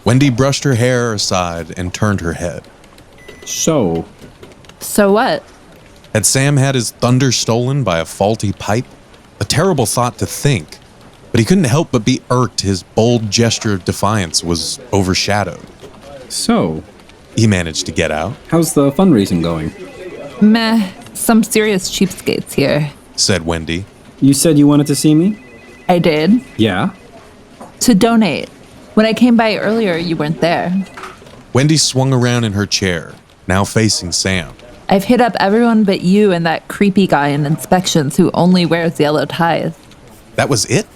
Wendy brushed her hair aside and turned her head. So what? Had Sam had his thunder stolen by a faulty pipe? A terrible thought to think, but he couldn't help but be irked his bold gesture of defiance was overshadowed. So, he managed to get out. How's the fundraising going? Meh, some serious cheapskates here, said Wendy. You said you wanted to see me? I did. Yeah? To donate. When I came by earlier, you weren't there. Wendy swung around in her chair, now facing Sam. I've hit up everyone but you and that creepy guy in inspections who only wears yellow ties. That was it?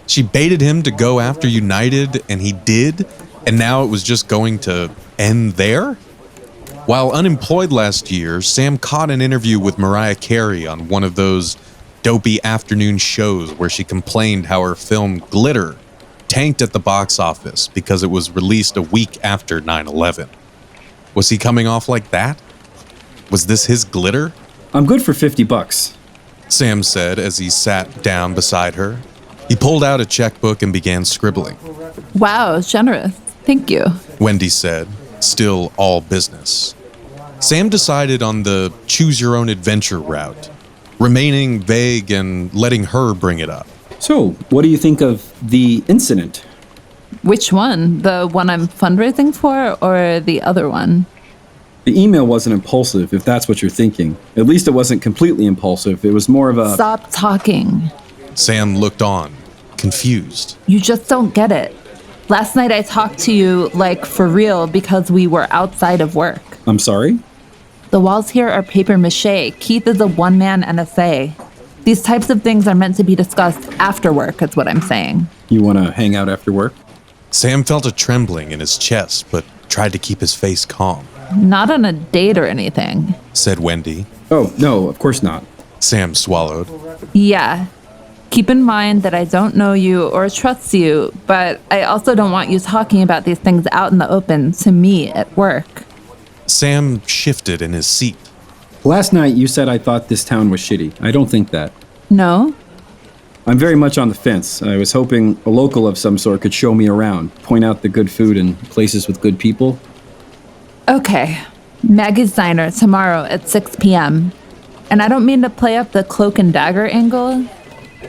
She baited him to go after United, and he did, and now it was just going to end there? While unemployed last year, Sam caught an interview with Mariah Carey on one of those dopey afternoon shows where she complained how her film Glitter tanked at the box office because it was released a week after 9/11. Was he coming off like that? Was this his glitter? I'm good for $50, Sam said as he sat down beside her. He pulled out a checkbook and began scribbling. Wow, generous. Thank you, Wendy said, still all business. Sam decided on the choose-your-own-adventure route, remaining vague and letting her bring it up. So, what do you think of the incident? Which one? The one I'm fundraising for or the other one? The email wasn't impulsive, if that's what you're thinking. At least it wasn't completely impulsive. It was more of a... Stop talking. Sam looked on, confused. You just don't get it. Last night I talked to you, like, for real, because we were outside of work. I'm sorry? The walls here are paper mache. Keith is a one-man NSA. These types of things are meant to be discussed after work, is what I'm saying. You want to hang out after work? Sam felt a trembling in his chest, but tried to keep his face calm. Not on a date or anything, said Wendy. Oh, no, of course not. Sam swallowed. Yeah. Keep in mind that I don't know you or trust you, but I also don't want you talking about these things out in the open to me at work. Sam shifted in his seat. Last night you said I thought this town was shitty. I don't think that. No? I'm very much on the fence. I was hoping a local of some sort could show me around, point out the good food and places with good people. Okay. Maggie's Diner tomorrow at 6 p.m. And I don't mean to play up the cloak and dagger angle,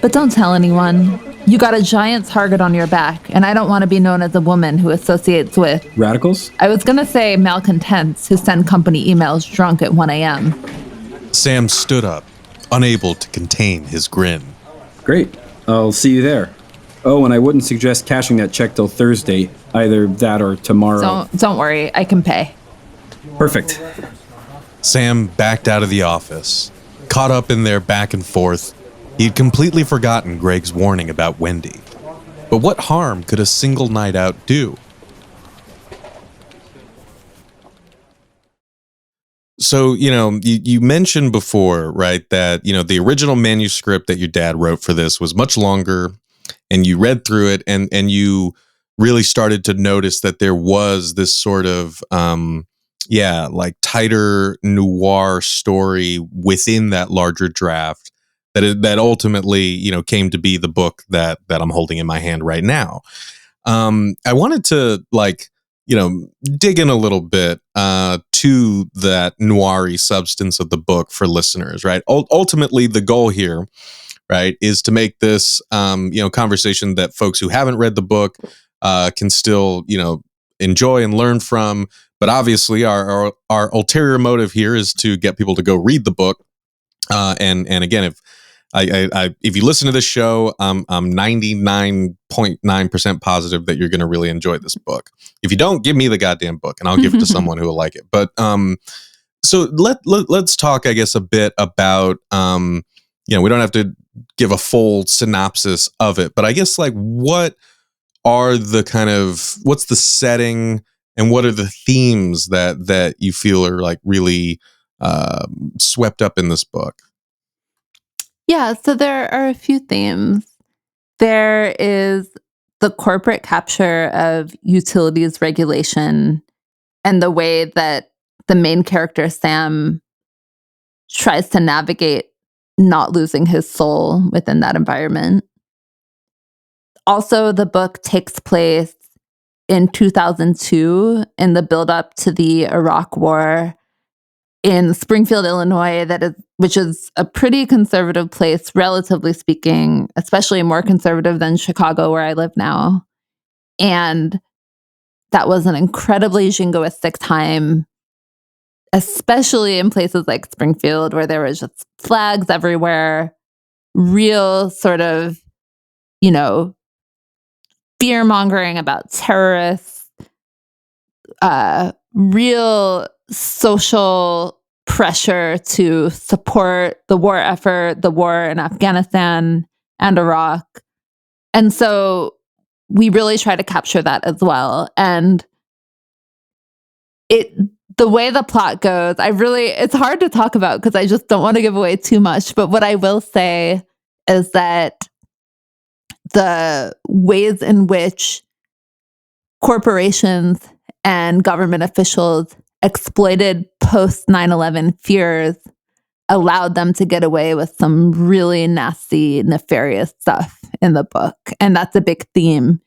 but don't tell anyone. You got a giant target on your back, and I don't want to be known as a woman who associates with... Radicals? I was going to say malcontents who send company emails drunk at 1 a.m. Sam stood up, unable to contain his grin. Great. I'll see you there. Oh, and I wouldn't suggest cashing that check till Thursday. Either that or tomorrow. Don't worry, I can pay. Perfect. Sam backed out of the office, caught up in their back and forth. He'd completely forgotten Greg's warning about Wendy. But what harm could a single night out do? So, you mentioned before, right, that, the original manuscript that your dad wrote for this was much longer, and you read through it, and you really started to notice that there was this sort of, tighter noir story within that larger draft that ultimately, came to be the book that I'm holding in my hand right now. I wanted to dig in a little bit to that noir-y substance of the book for listeners, right? Ultimately, the goal here, right, is to make this, conversation that folks who haven't read the book can still, enjoy and learn from. But obviously, our ulterior motive here is to get people to go read the book. And again, if you listen to this show, I'm 99.9% positive that you're going to really enjoy this book. If you don't, give me the goddamn book and I'll give it to someone who will like it. But so let's talk, I guess, a bit about, we don't have to give a full synopsis of it, but I guess what are what's the setting and what are the themes that you feel are really swept up in this book? Yeah, so there are a few themes. There is the corporate capture of utilities regulation and the way that the main character, Sam, tries to navigate not losing his soul within that environment. Also, the book takes place in 2002 in the buildup to the Iraq War in Springfield, Illinois, which is a pretty conservative place, relatively speaking, especially more conservative than Chicago, where I live now. And that was an incredibly jingoistic time, especially in places like Springfield, where there was just flags everywhere, real sort of, fear-mongering about terrorists, real social pressure to support the war effort, the war in Afghanistan and Iraq. And so we really try to capture that as well. And the way the plot goes, it's hard to talk about because I just don't want to give away too much. But what I will say is that the ways in which corporations and government officials exploited post 9/11 fears allowed them to get away with some really nasty, nefarious stuff in the book. And that's a big theme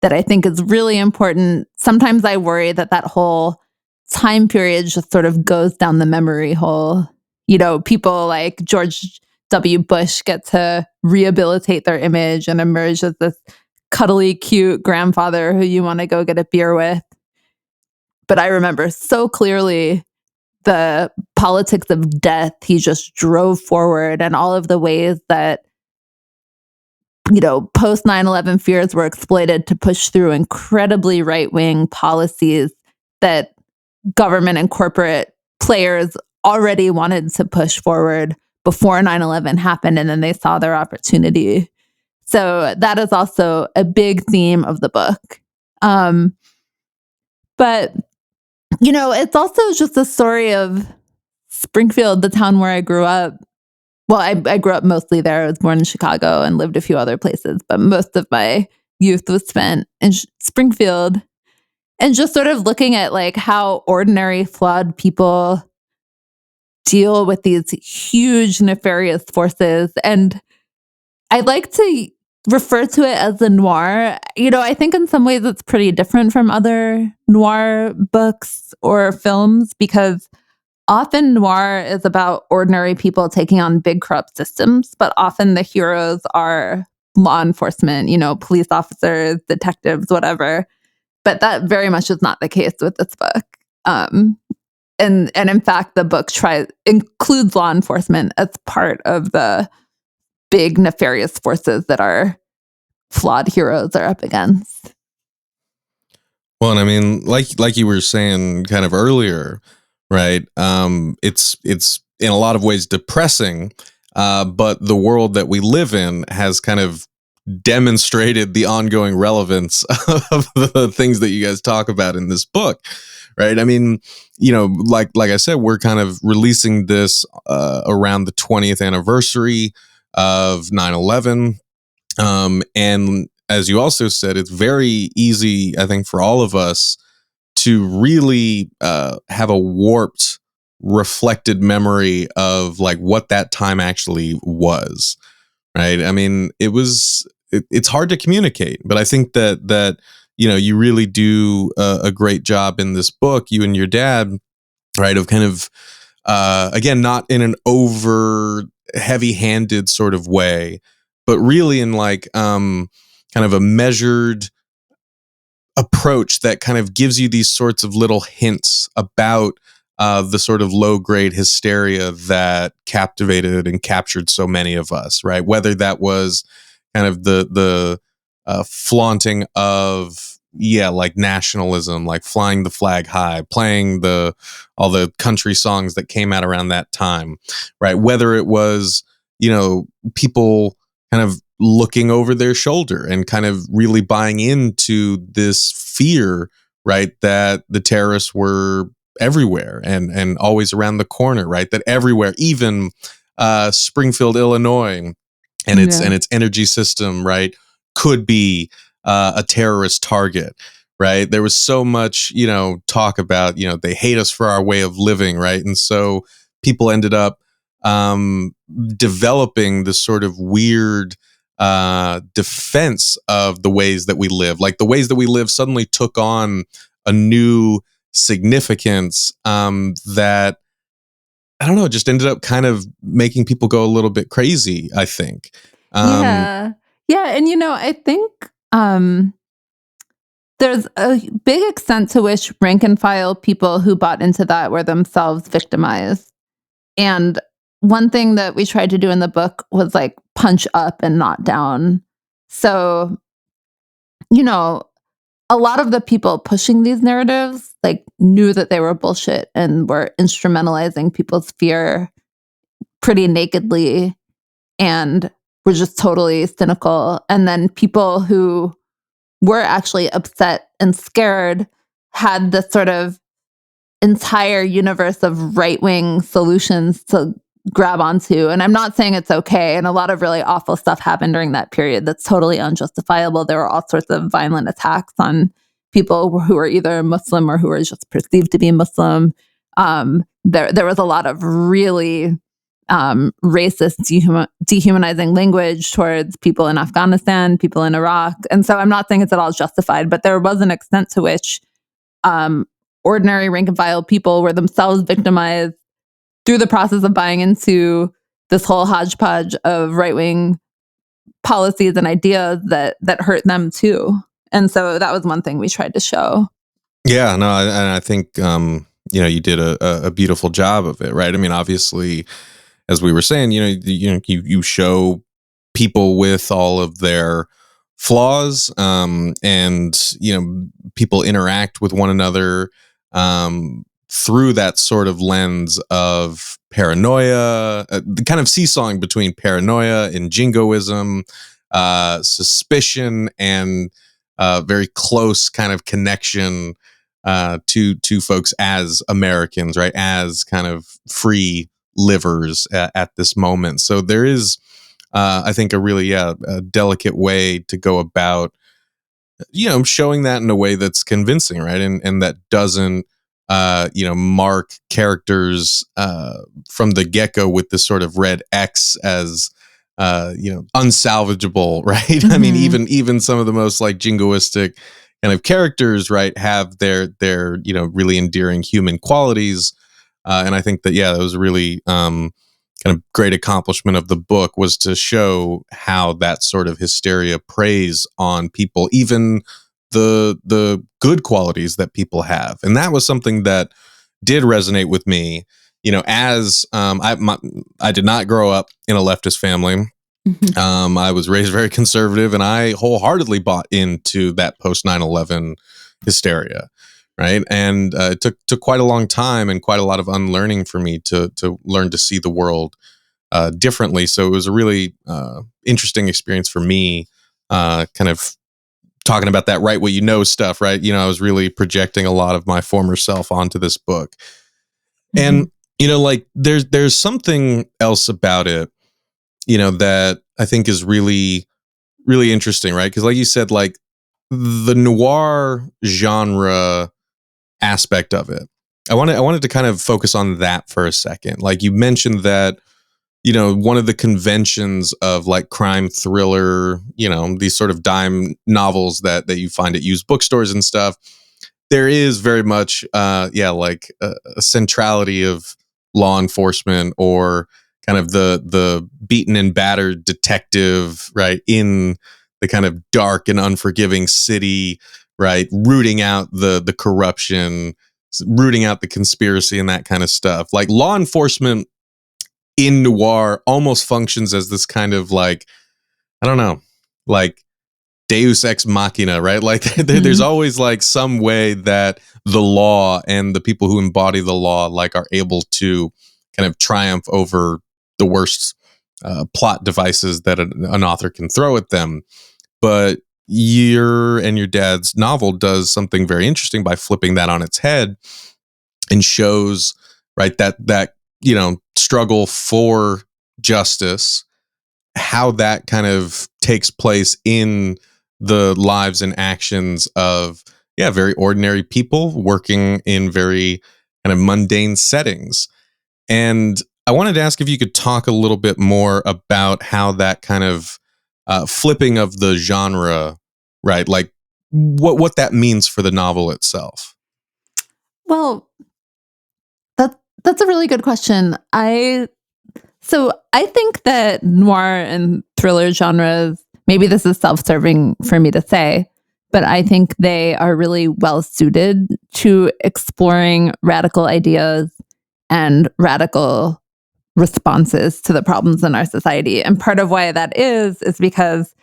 that I think is really important. Sometimes I worry that whole time period just sort of goes down the memory hole. People like George W. Bush get to rehabilitate their image and emerge as this cuddly, cute grandfather who you want to go get a beer with. But I remember so clearly the politics of death he just drove forward and all of the ways that, post 9/11 fears were exploited to push through incredibly right-wing policies that government and corporate players already wanted to push forward before 9/11 happened, and then they saw their opportunity. So that is also a big theme of the book. But it's also just a story of Springfield, the town where I grew up. Well, I grew up mostly there. I was born in Chicago and lived a few other places, but most of my youth was spent in Springfield. And just sort of looking at how ordinary, flawed people deal with these huge nefarious forces. And I like to refer to it as the noir. I think in some ways it's pretty different from other noir books or films, because often noir is about ordinary people taking on big corrupt systems, but often the heroes are law enforcement, police officers, detectives, whatever. But that very much is not the case with this book. And in fact, the book includes law enforcement as part of the big nefarious forces that our flawed heroes are up against. Well, and I mean, like you were saying kind of earlier, right? It's in a lot of ways depressing, but the world that we live in has kind of demonstrated the ongoing relevance of the things that you guys talk about in this book, right? I mean, like I said, we're kind of releasing this around the 20th anniversary of 9/11. And as you also said, it's very easy, I think, for all of us to really have a warped, reflected memory of like what that time actually was, right? I mean, it's hard to communicate, but I think that you really do a great job in this book, you and your dad, right, of kind of again, not in an over heavy-handed sort of way, but really in like kind of a measured approach that kind of gives you these sorts of little hints about the sort of low-grade hysteria that captivated and captured so many of us, right? Whether that was kind of the flaunting of like nationalism, like flying the flag high, playing all the country songs that came out around that time, right? Whether it was people kind of looking over their shoulder and kind of really buying into this fear, right, that the terrorists were everywhere and always around the corner, right? That everywhere, even Springfield, Illinois, and its energy system, right, could be a terrorist target, right? There was so much, talk about, they hate us for our way of living, right? And so people ended up developing this sort of weird defense of the ways that we live. Like the ways that we live suddenly took on a new significance that, I don't know, just ended up kind of making people go a little bit crazy, I think. Yeah. And, I think there's a big extent to which rank and file people who bought into that were themselves victimized. And one thing that we tried to do in the book was like punch up and not down. So, a lot of the people pushing these narratives like knew that they were bullshit and were instrumentalizing people's fear pretty nakedly and were just totally cynical. And then people who were actually upset and scared had this sort of entire universe of right-wing solutions to grab onto. And I'm not saying it's okay. And a lot of really awful stuff happened during that period that's totally unjustifiable. There were all sorts of violent attacks on people who were either Muslim or who were just perceived to be Muslim. There was a lot of really racist, dehumanizing language towards people in Afghanistan, people in Iraq. And so I'm not saying it's at all justified, but there was an extent to which ordinary rank and file people were themselves victimized through the process of buying into this whole hodgepodge of right-wing policies and ideas that hurt them too. And so that was one thing we tried to show. Yeah, no, and I think you did a beautiful job of it, right? I mean, obviously, as we were saying, you show people with all of their flaws, and people interact with one another through that sort of lens of paranoia, the kind of seesawing between paranoia and jingoism, suspicion, and very close kind of connection to folks as Americans, right? As kind of free livers at this moment. So there is, I think, a really a delicate way to go about, showing that in a way that's convincing, right? And that doesn't, mark characters from the get-go with this sort of red X as unsalvageable, right? I mean, even some of the most like jingoistic kind of characters, right, have their really endearing human qualities. And I think that, that was really kind of great accomplishment of the book, was to show how that sort of hysteria preys on people, even the good qualities that people have. And that was something that did resonate with me. As I did not grow up in a leftist family. I was raised very conservative, and I wholeheartedly bought into that post 9/11 hysteria, right? And it took quite a long time and quite a lot of unlearning for me to learn to see the world differently. So it was a really interesting experience for me, kind of talking about that right what you know stuff, right? I was really projecting a lot of my former self onto this book. And like there's something else about it, that I think is really, really interesting, right? Because like you said, like the noir genre aspect of it, I wanted to kind of focus on that for a second. Like you mentioned that, one of the conventions of like crime thriller, these sort of dime novels that you find at used bookstores and stuff, there is very much, like a centrality of law enforcement, or kind of the beaten and battered detective, right, in the kind of dark and unforgiving city, right, rooting out the corruption, rooting out the conspiracy and that kind of stuff. Like law enforcement in noir almost functions as this kind of like, I don't know, like Deus ex machina, right? Like there's always like some way that the law and the people who embody the law like are able to kind of triumph over the worst plot devices that an author can throw at them. But your dad's novel does something very interesting by flipping that on its head, and shows, right, that struggle for justice, how that kind of takes place in the lives and actions of very ordinary people working in very kind of mundane settings. And I wanted to ask if you could talk a little bit more about how that kind of flipping of the genre, right, like what that means for the novel itself. Well, that's a really good question. I think that noir and thriller genres, maybe this is self-serving for me to say, but I think they are really well suited to exploring radical ideas and radical responses to the problems in our society. And part of why that is because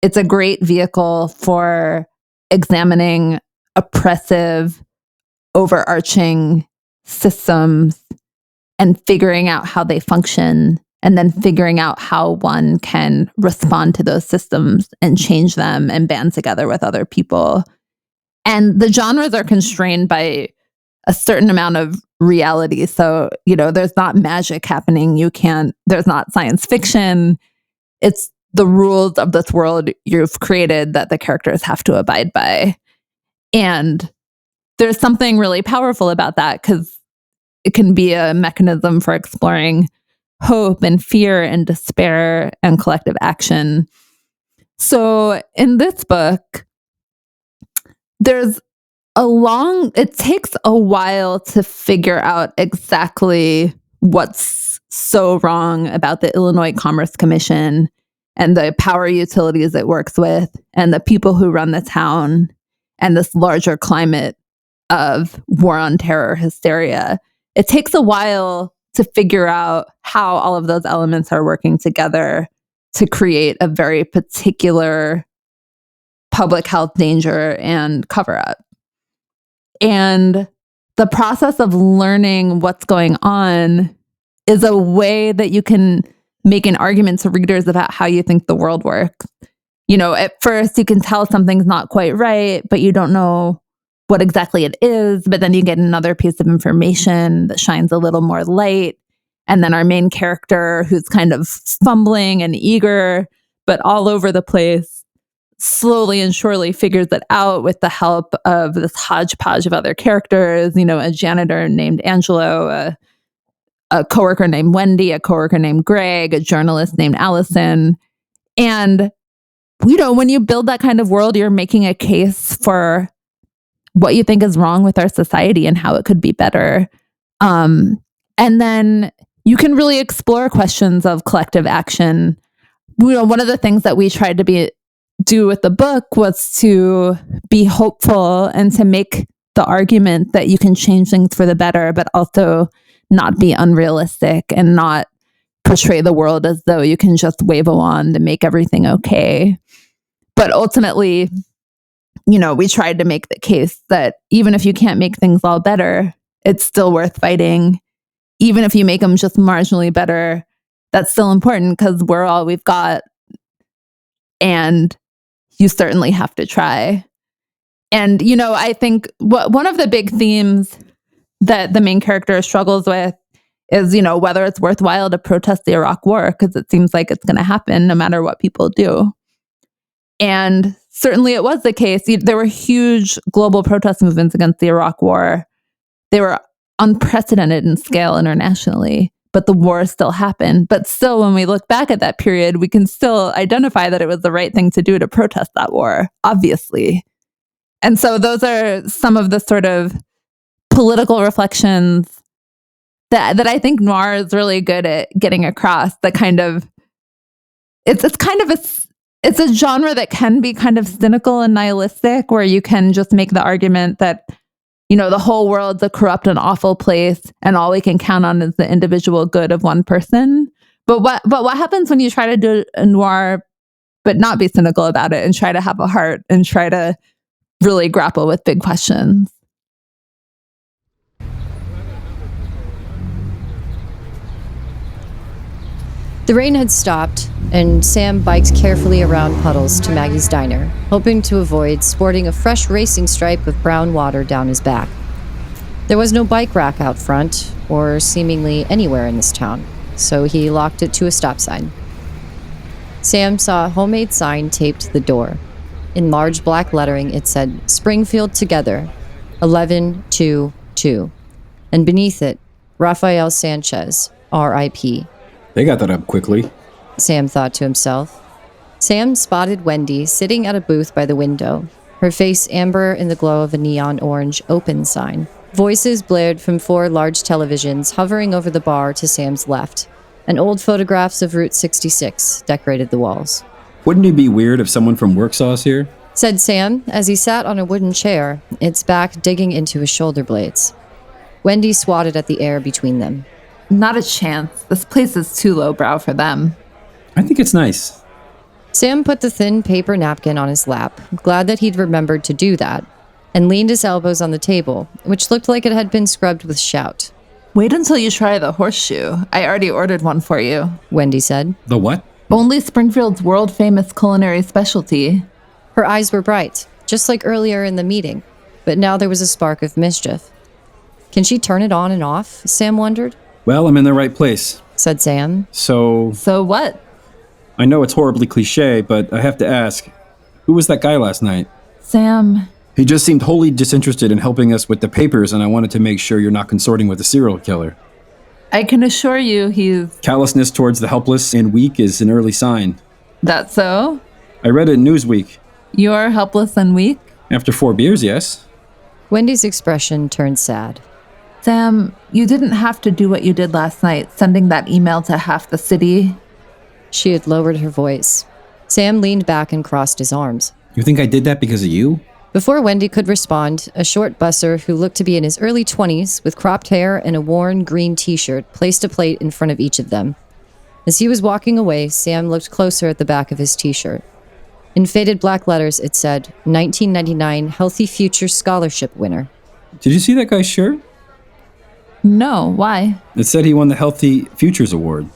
it's a great vehicle for examining oppressive, overarching systems and figuring out how they function, and then figuring out how one can respond to those systems and change them and band together with other people. And the genres are constrained by a certain amount of reality. So, there's not magic happening. There's not science fiction. It's the rules of this world you've created that the characters have to abide by. And there's something really powerful about that, because it can be a mechanism for exploring hope and fear and despair and collective action. So in this book, it takes a while to figure out exactly what's so wrong about the Illinois Commerce Commission and the power utilities it works with and the people who run the town and this larger climate of war on terror hysteria. It takes a while to figure out how all of those elements are working together to create a very particular public health danger and cover-up. And the process of learning what's going on is a way that you can make an argument to readers about how you think the world works. At first you can tell something's not quite right, but you don't know what exactly it is. But then you get another piece of information that shines a little more light. And then our main character, who's kind of fumbling and eager, but all over the place, slowly and surely figures it out with the help of this hodgepodge of other characters, a janitor named Angelo, a coworker named Wendy, a coworker named Greg, a journalist named Allison. And, when you build that kind of world, you're making a case for what you think is wrong with our society and how it could be better. And then you can really explore questions of collective action. One of the things that we tried to do with the book was to be hopeful and to make the argument that you can change things for the better, but also not be unrealistic and not portray the world as though you can just wave a wand and make everything okay. But ultimately, we tried to make the case that even if you can't make things all better, it's still worth fighting. Even if you make them just marginally better, that's still important because we're all we've got. And you certainly have to try. And, I think one of the big themes that the main character struggles with is, whether it's worthwhile to protest the Iraq War, because it seems like it's going to happen no matter what people do. And certainly it was the case. There were huge global protest movements against the Iraq War. They were unprecedented in scale internationally, but the war still happened. But still, when we look back at that period, we can still identify that it was the right thing to do to protest that war, obviously. And so those are some of the sort of political reflections that I think noir is really good at getting across. The kind of it's a genre that can be kind of cynical and nihilistic, where you can just make the argument that the whole world's a corrupt and awful place, and all we can count on is the individual good of one person. But what happens when you try to do a noir, but not be cynical about it, and try to have a heart and try to really grapple with big questions? The rain had stopped, and Sam biked carefully around puddles to Maggie's diner, hoping to avoid sporting a fresh racing stripe of brown water down his back. There was no bike rack out front, or seemingly anywhere in this town, so he locked it to a stop sign. Sam saw a homemade sign taped to the door. In large black lettering, it said, "Springfield Together, 1122," and beneath it, Rafael Sanchez, R.I.P. They got that up quickly, Sam thought to himself. Sam spotted Wendy sitting at a booth by the window, her face amber in the glow of a neon orange open sign. Voices blared from 4 large televisions hovering over the bar to Sam's left, and old photographs of Route 66 decorated the walls. Wouldn't it be weird if someone from work saw us here? Said Sam as he sat on a wooden chair, its back digging into his shoulder blades. Wendy swatted at the air between them. Not a chance. This place is too lowbrow for them. I think it's nice. Sam put the thin paper napkin on his lap, glad that he'd remembered to do that, and leaned his elbows on the table, which looked like it had been scrubbed with shout. Wait until you try the horseshoe. I already ordered one for you, Wendy said. The what? Only Springfield's world-famous culinary specialty. Her eyes were bright, just like earlier in the meeting, but now there was a spark of mischief. Can she turn it on and off? Sam wondered. Well, I'm in the right place, said Sam. So what? I know it's horribly cliche, but I have to ask, who was that guy last night? Sam. He just seemed wholly disinterested in helping us with the papers, and I wanted to make sure you're not consorting with a serial killer. I can assure you he's... Callousness towards the helpless and weak is an early sign. That so? I read it in Newsweek. You're helpless and weak? After 4 beers, yes. Wendy's expression turned sad. Sam, you didn't have to do what you did last night, sending that email to half the city. She had lowered her voice. Sam leaned back and crossed his arms. You think I did that because of you? Before Wendy could respond, a short busser who looked to be in his early 20s with cropped hair and a worn green t-shirt placed a plate in front of each of them. As he was walking away, Sam looked closer at the back of his t-shirt. In faded black letters, it said, 1999 Healthy Future Scholarship winner. Did you see that guy's shirt? No, why? It said he won the Healthy Futures Award.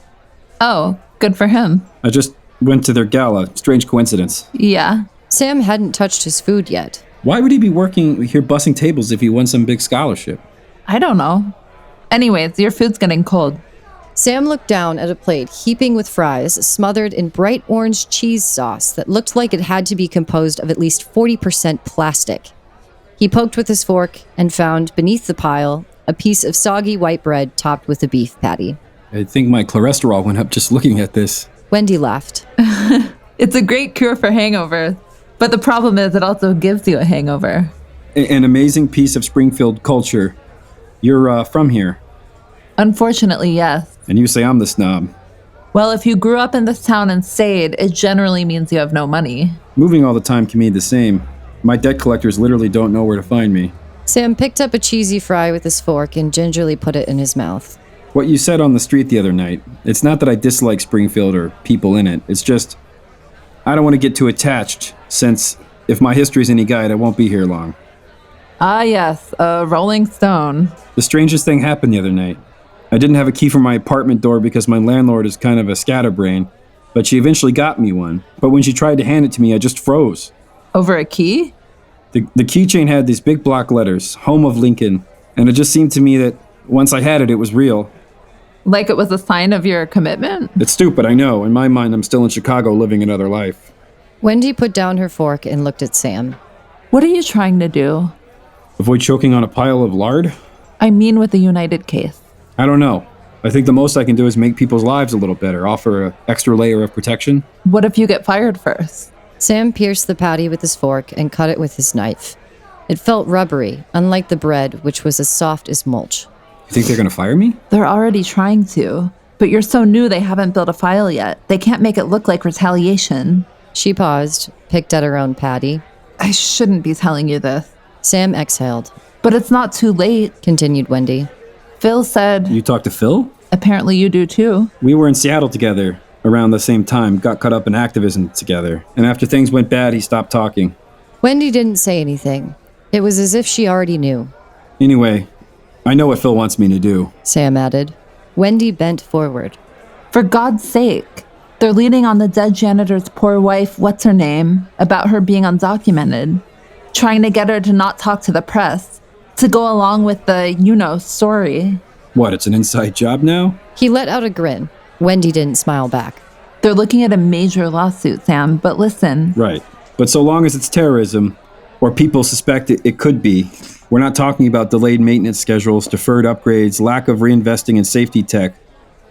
Oh, good for him. I just went to their gala. Strange coincidence. Yeah. Sam hadn't touched his food yet. Why would he be working here bussing tables if he won some big scholarship? I don't know. Anyways, your food's getting cold. Sam looked down at a plate heaping with fries smothered in bright orange cheese sauce that looked like it had to be composed of at least 40% plastic. He poked with his fork and found, beneath the pile, a piece of soggy white bread topped with a beef patty. I think my cholesterol went up just looking at this. Wendy laughed. It's a great cure for hangovers, but the problem is it also gives you a hangover. An amazing piece of Springfield culture. You're from here. Unfortunately, yes. And you say I'm the snob. Well, if you grew up in this town and stayed, it generally means you have no money. Moving all the time can mean the same. My debt collectors literally don't know where to find me. Sam picked up a cheesy fry with his fork and gingerly put it in his mouth. What you said on the street the other night, it's not that I dislike Springfield or people in it. It's just, I don't want to get too attached, since if my history's any guide, I won't be here long. Ah, yes, a rolling stone. The strangest thing happened the other night. I didn't have a key for my apartment door because my landlord is kind of a scatterbrain, but she eventually got me one. But when she tried to hand it to me, I just froze. Over a key? The keychain had these big block letters, Home of Lincoln, and it just seemed to me that once I had it, it was real. Like it was a sign of your commitment? It's stupid, I know. In my mind, I'm still in Chicago living another life. Wendy put down her fork and looked at Sam. What are you trying to do? Avoid choking on a pile of lard? I mean with the United case. I don't know. I think the most I can do is make people's lives a little better, offer an extra layer of protection. What if you get fired first? Sam pierced the patty with his fork and cut it with his knife. It felt rubbery, unlike the bread, which was as soft as mulch. You think they're going to fire me? They're already trying to. But you're so new they haven't built a file yet. They can't make it look like retaliation. She paused, picked at her own patty. I shouldn't be telling you this. Sam exhaled. But it's not too late, Continued Wendy. Phil said. You talked to Phil? Apparently you do too. We were in Seattle together around the same time, got caught up in activism together. And after things went bad, he stopped talking. Wendy didn't say anything. It was as if she already knew. Anyway, I know what Phil wants me to do. Sam added. Wendy bent forward. For God's sake. They're leaning on the dead janitor's poor wife, what's her name, about her being undocumented. Trying to get her to not talk to the press. To go along with the, story. What, it's an inside job now? He let out a grin. Wendy didn't smile back. They're looking at a major lawsuit, Sam, but listen. Right. But so long as it's terrorism, or people suspect it could be, we're not talking about delayed maintenance schedules, deferred upgrades, lack of reinvesting in safety tech.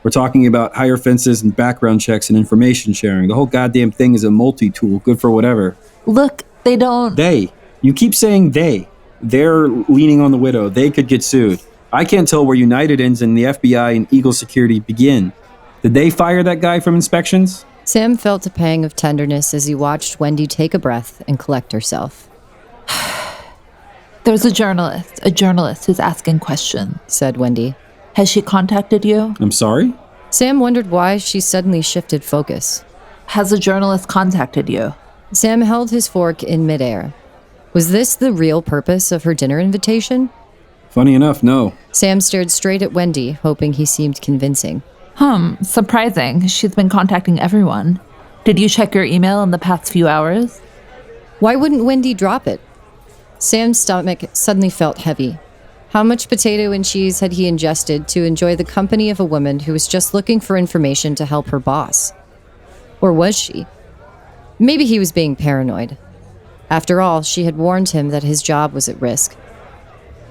We're talking about higher fences and background checks and information sharing. The whole goddamn thing is a multi-tool, good for whatever. Look, they don't... They. You keep saying they. They're leaning on the widow. They could get sued. I can't tell where United ends and the FBI and Eagle Security begin. Did they fire that guy from inspections? Sam felt a pang of tenderness as he watched Wendy take a breath and collect herself. There's a journalist who's asking questions, said Wendy. Has she contacted you? I'm sorry? Sam wondered why she suddenly shifted focus. Has a journalist contacted you? Sam held his fork in midair. Was this the real purpose of her dinner invitation? Funny enough, no. Sam stared straight at Wendy, hoping he seemed convincing. Surprising. She's been contacting everyone. Did you check your email in the past few hours? Why wouldn't Wendy drop it? Sam's stomach suddenly felt heavy. How much potato and cheese had he ingested to enjoy the company of a woman who was just looking for information to help her boss? Or was she? Maybe he was being paranoid. After all, she had warned him that his job was at risk.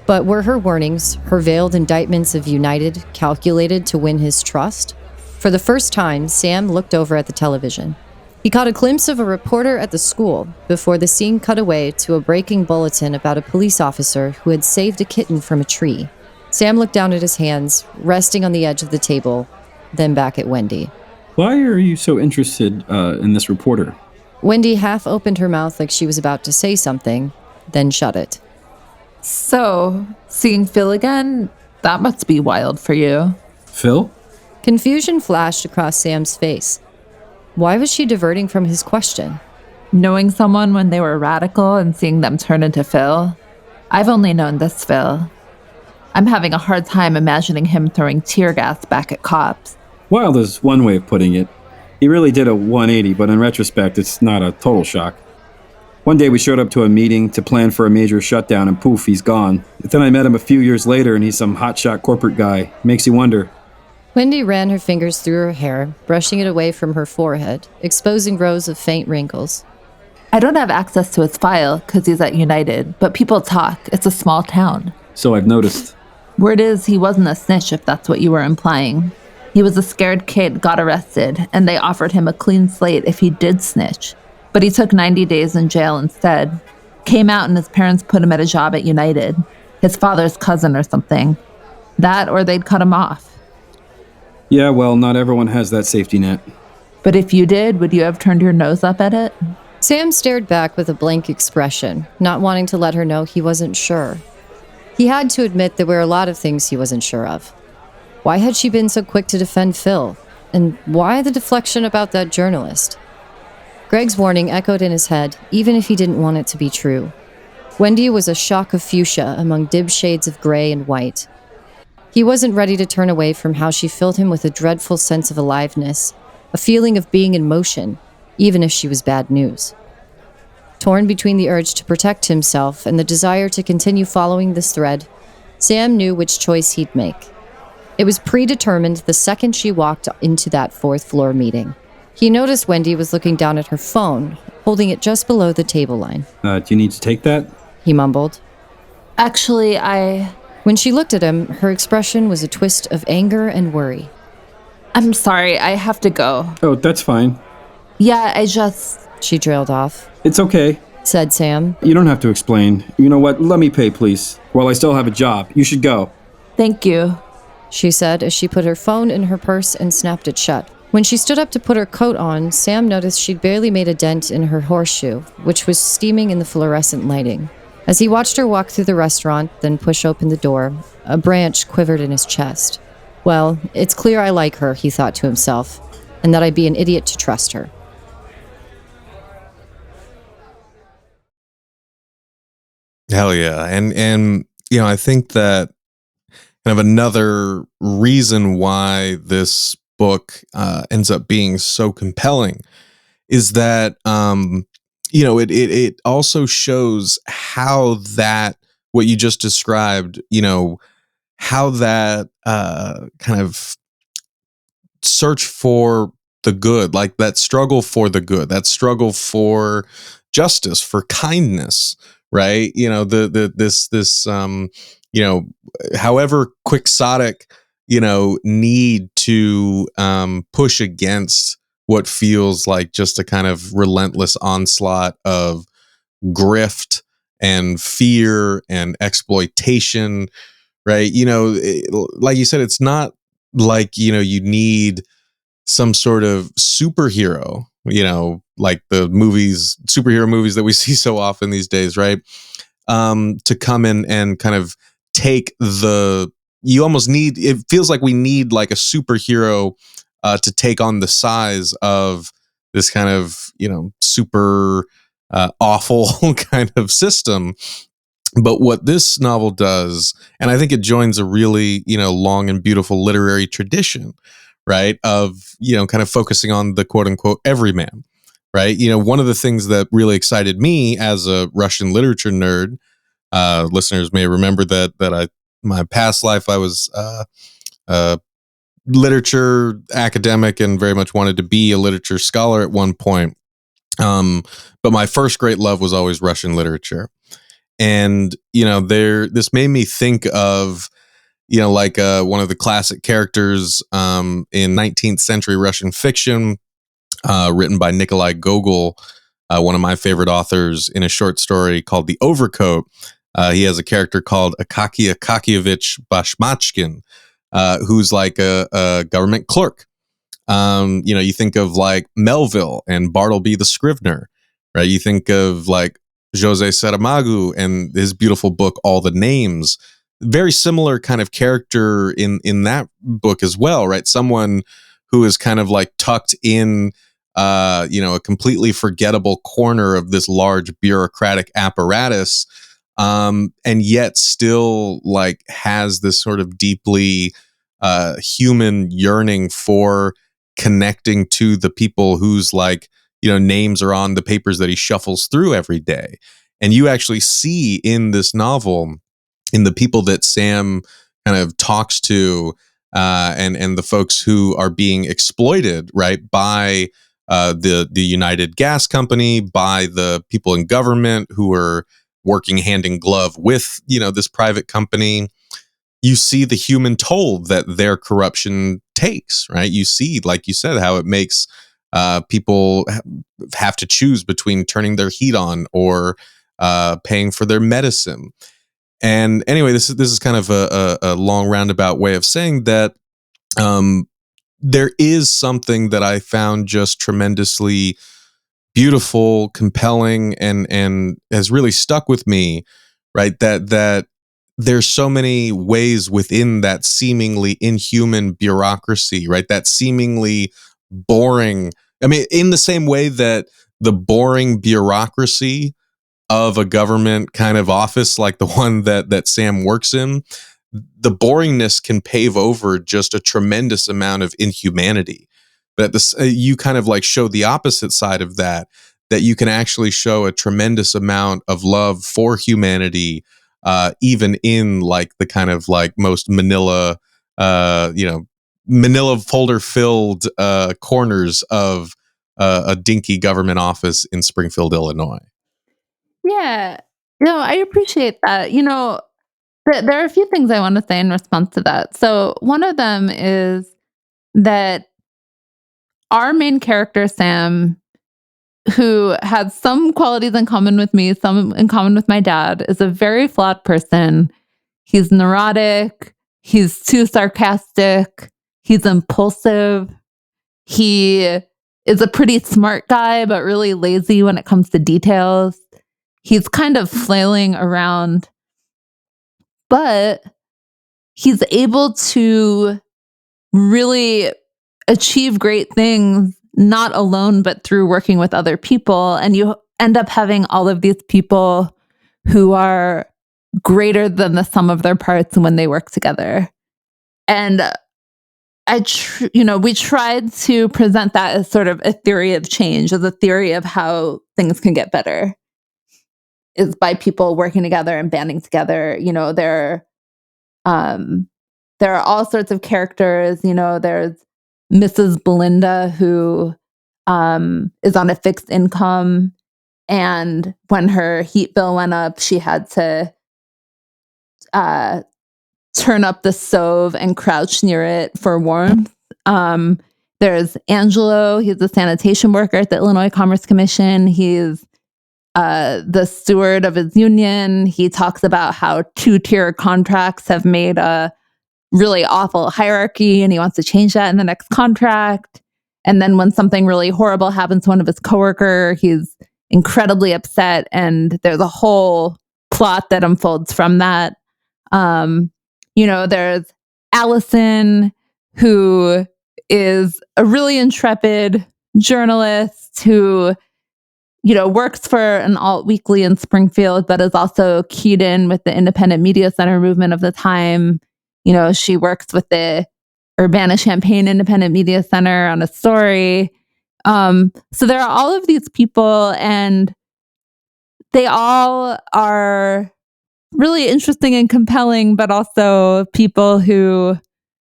But were her warnings, her veiled indictments of United, calculated to win his trust? For the first time, Sam looked over at the television. He caught a glimpse of a reporter at the school before the scene cut away to a breaking bulletin about a police officer who had saved a kitten from a tree. Sam looked down at his hands, resting on the edge of the table, then back at Wendy. Why are you so interested in this reporter? Wendy half opened her mouth like she was about to say something, then shut it. So, seeing Phil again, that must be wild for you. Phil? Confusion flashed across Sam's face. Why was she diverting from his question? Knowing someone when they were radical and seeing them turn into Phil? I've only known this Phil. I'm having a hard time imagining him throwing tear gas back at cops. Wild is one way of putting it. He really did a 180, but in retrospect, it's not a total shock. One day we showed up to a meeting to plan for a major shutdown and poof, he's gone. But then I met him a few years later and he's some hotshot corporate guy. Makes you wonder. Wendy ran her fingers through her hair, brushing it away from her forehead, exposing rows of faint wrinkles. I don't have access to his file because he's at United, but people talk. It's a small town. So I've noticed. Word is he wasn't a snitch, if that's what you were implying. He was a scared kid, got arrested, and they offered him a clean slate if he did snitch. But he took 90 days in jail instead. Came out and his parents put him at a job at United. His father's cousin or something. That or they'd cut him off. Yeah, well, not everyone has that safety net. But if you did, would you have turned your nose up at it? Sam stared back with a blank expression, not wanting to let her know he wasn't sure. He had to admit there were a lot of things he wasn't sure of. Why had she been so quick to defend Phil? And why the deflection about that journalist? Greg's warning echoed in his head, even if he didn't want it to be true. Wendy was a shock of fuchsia among dim shades of gray and white. He wasn't ready to turn away from how she filled him with a dreadful sense of aliveness, a feeling of being in motion, even if she was bad news. Torn between the urge to protect himself and the desire to continue following this thread, Sam knew which choice he'd make. It was predetermined the second she walked into that fourth-floor meeting. He noticed Wendy was looking down at her phone, holding it just below the table line. Do you need to take that? He mumbled. Actually, When she looked at him, her expression was a twist of anger and worry. I'm sorry, I have to go. Oh, that's fine. Yeah, She trailed off. It's okay. Said Sam. You don't have to explain. You know what? Let me pay, please. While I still have a job. You should go. Thank you, she said as she put her phone in her purse and snapped it shut. When she stood up to put her coat on, Sam noticed she'd barely made a dent in her horseshoe, which was steaming in the fluorescent lighting. As he watched her walk through the restaurant, then push open the door, a branch quivered in his chest. Well, it's clear I like her, he thought to himself, and that I'd be an idiot to trust her. Hell yeah. And you know, I think that kind of another reason why this book ends up being so compelling is that you know, it also shows how that, what you just described, you know, how that kind of search for the good, like that struggle for the good, that struggle for justice, for kindness, right? You know, this you know, however quixotic, you know, need to push against what feels like just a kind of relentless onslaught of grift and fear and exploitation, right? You know, like you said, it's not like, you know, you need some sort of superhero, you know, like the movies, superhero movies that we see so often these days, right? To come in and kind of take you almost need, it feels like we need like a superhero to take on the size of this kind of, you know, super awful kind of system. But what this novel does, and I think it joins a really, you know, long and beautiful literary tradition, right, of, you know, kind of focusing on the quote unquote everyman, right? You know, one of the things that really excited me as a Russian literature nerd, listeners may remember that my past life, I was literature academic and very much wanted to be a literature scholar at one point. But my first great love was always Russian literature. And, you know, this made me think of, you know, like one of the classic characters in 19th century Russian fiction, written by Nikolai Gogol, one of my favorite authors, in a short story called The Overcoat. He has a character called Akaky Akakyevich Bashmachkin, who's like a government clerk. You know, you think of like Melville and Bartleby the Scrivener, right? You think of like José Saramago and his beautiful book, All the Names. Very similar kind of character in that book as well, right? Someone who is kind of like tucked in, you know, a completely forgettable corner of this large bureaucratic apparatus, and yet still like has this sort of deeply human yearning for connecting to the people whose, like, you know, names are on the papers that he shuffles through every day. And you actually see in this novel, in the people that Sam kind of talks to, and the folks who are being exploited, right, by the United Gas Company, by the people in government who are working hand in glove with, you know, this private company. you see the human toll that their corruption takes, right? You see, like you said, how it makes people have to choose between turning their heat on or paying for their medicine. And anyway, this is kind of a long roundabout way of saying that there is something that I found just tremendously beautiful, compelling, and has really stuck with me, right? That there's so many ways within that seemingly inhuman bureaucracy, right? That seemingly boring. I mean, in the same way that the boring bureaucracy of a government kind of office like the one that Sam works in, the boringness can pave over just a tremendous amount of inhumanity. But this, you kind of like show the opposite side of that you can actually show a tremendous amount of love for humanity, even in like the kind of like most Manila folder filled corners of a dinky government office in Springfield, Illinois. Yeah. No, I appreciate that. There are a few things I want to say in response to that. So one of them is that our main character, Sam, who has some qualities in common with me, some in common with my dad, is a very flawed person. He's neurotic. He's too sarcastic. He's impulsive. He is a pretty smart guy, but really lazy when it comes to details. He's kind of flailing around, but he's able to really achieve great things, not alone, but through working with other people. And you end up having all of these people who are greater than the sum of their parts when they work together. And we tried to present that as sort of a theory of change, as a theory of how things can get better, is by people working together and banding together. There are all sorts of characters. There's Mrs. Belinda, who is on a fixed income. And when her heat bill went up, she had to turn up the stove and crouch near it for warmth. There's Angelo. He's a sanitation worker at the Illinois Commerce Commission. He's the steward of his union. He talks about how 2-tier contracts have made a really awful hierarchy, and he wants to change that in the next contract. And then when something really horrible happens to one of his coworkers, he's incredibly upset, and there's a whole plot that unfolds from that. There's Allison, who is a really intrepid journalist who works for an alt weekly in Springfield, but is also keyed in with the independent media center movement of the time. She works with the Urbana-Champaign Independent Media Center on a story. So there are all of these people, and they all are really interesting and compelling, but also people who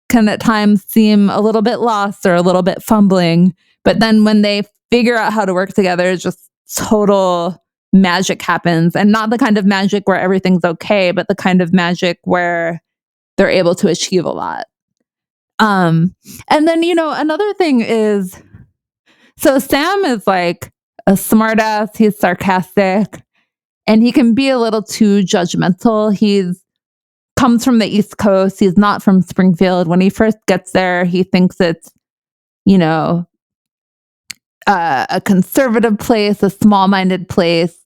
can at times seem a little bit lost or a little bit fumbling. But then when they figure out how to work together, just total magic happens. And not the kind of magic where everything's okay, but the kind of magic where they're able to achieve a lot. And then, another thing is, so Sam is like a smartass. He's sarcastic, and he can be a little too judgmental. He's comes from the East Coast. He's not from Springfield. When he first gets there, he thinks it's, a conservative place, a small-minded place.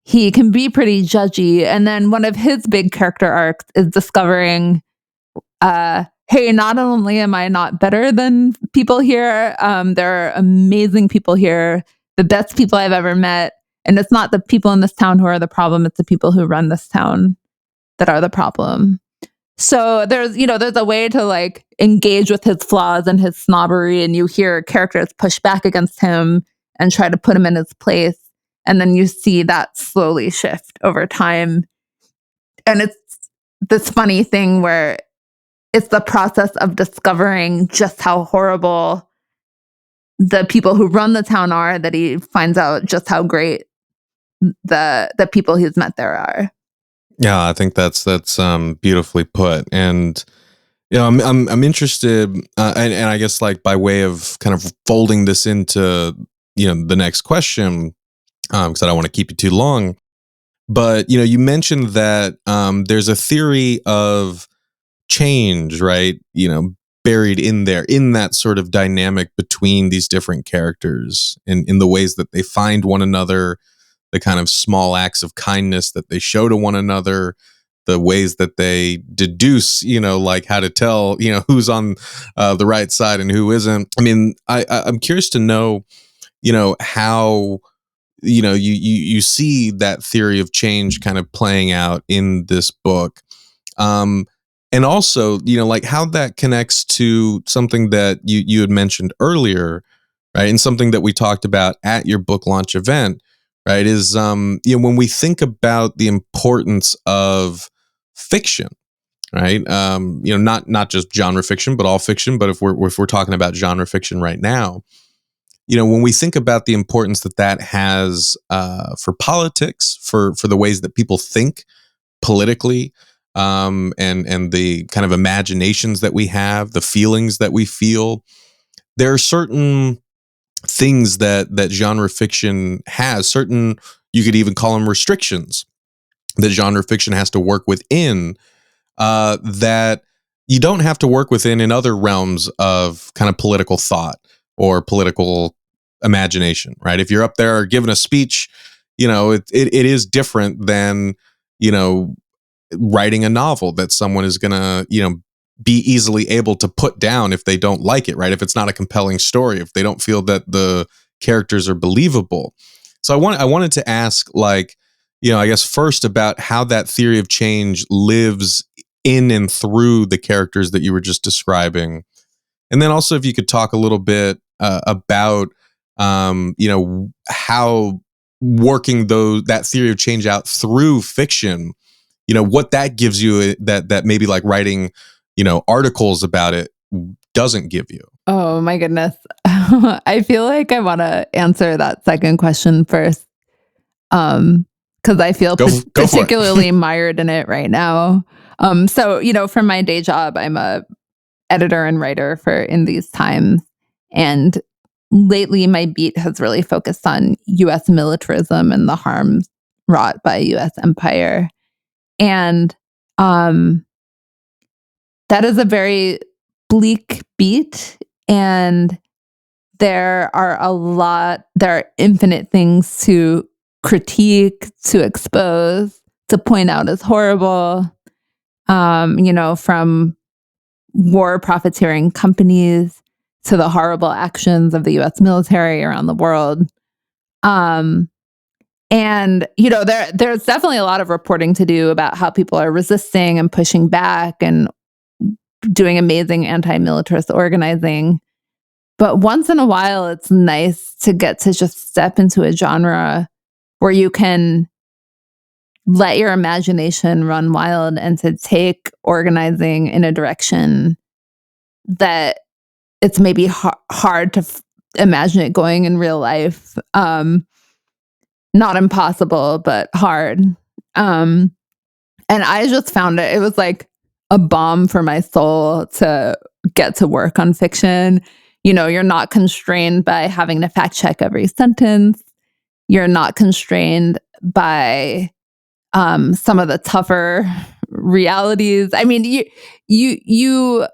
He can be pretty judgy. And then one of his big character arcs is discovering, hey, not only am I not better than people here, there are amazing people here, the best people I've ever met. And it's not the people in this town who are the problem, it's the people who run this town that are the problem. So there's a way to like engage with his flaws and his snobbery, and you hear characters push back against him and try to put him in his place. And then you see that slowly shift over time. And it's this funny thing where it's the process of discovering just how horrible the people who run the town are that he finds out just how great the people he's met there are. Yeah, I think that's beautifully put. And I'm interested, and I guess like by way of kind of folding this into the next question, because I don't want to keep you too long. But you mentioned that there's a theory of change, right? Buried in there, in that sort of dynamic between these different characters, and in the ways that they find one another, the kind of small acts of kindness that they show to one another, the ways that they deduce, like how to tell, who's on the right side and who isn't. I mean, I'm curious to know, how you see that theory of change kind of playing out in this book. And also, like how that connects to something that you had mentioned earlier, right? And something that we talked about at your book launch event, right? Is, when we think about the importance of fiction, right? Not just genre fiction, but all fiction. But if we're talking about genre fiction right now, when we think about the importance that has for politics, for the ways that people think politically, and the kind of imaginations that we have, the feelings that we feel, there are certain things that genre fiction has, certain, you could even call them restrictions, that genre fiction has to work within, that you don't have to work within in other realms of kind of political thought or political imagination, right? If you're up there giving a speech, it is different than, writing a novel that someone is going to, be easily able to put down if they don't like it, right? If it's not a compelling story, if they don't feel that the characters are believable. So I wanted to ask, like, I guess first about how that theory of change lives in and through the characters that you were just describing. And then also if you could talk a little bit about, how working that theory of change out through fiction, what that gives you, that maybe like writing, articles about it doesn't give you. Oh my goodness. I feel like I want to answer that second question first. Because I feel Go particularly mired in it right now. So, from my day job, I'm a editor and writer for In These Times. And lately my beat has really focused on US militarism and the harms wrought by US empire. And that is a very bleak beat. And there are infinite things to critique, to expose, to point out as horrible, from war profiteering companies to the horrible actions of the US military around the world. And, there's definitely a lot of reporting to do about how people are resisting and pushing back and doing amazing anti-militarist organizing. But once in a while, it's nice to get to just step into a genre where you can let your imagination run wild and to take organizing in a direction that it's maybe hard to imagine it going in real life. Not impossible, but hard. And I just found it was like a balm for my soul to get to work on fiction. You're not constrained by having to fact check every sentence. You're not constrained by some of the tougher realities. I mean, you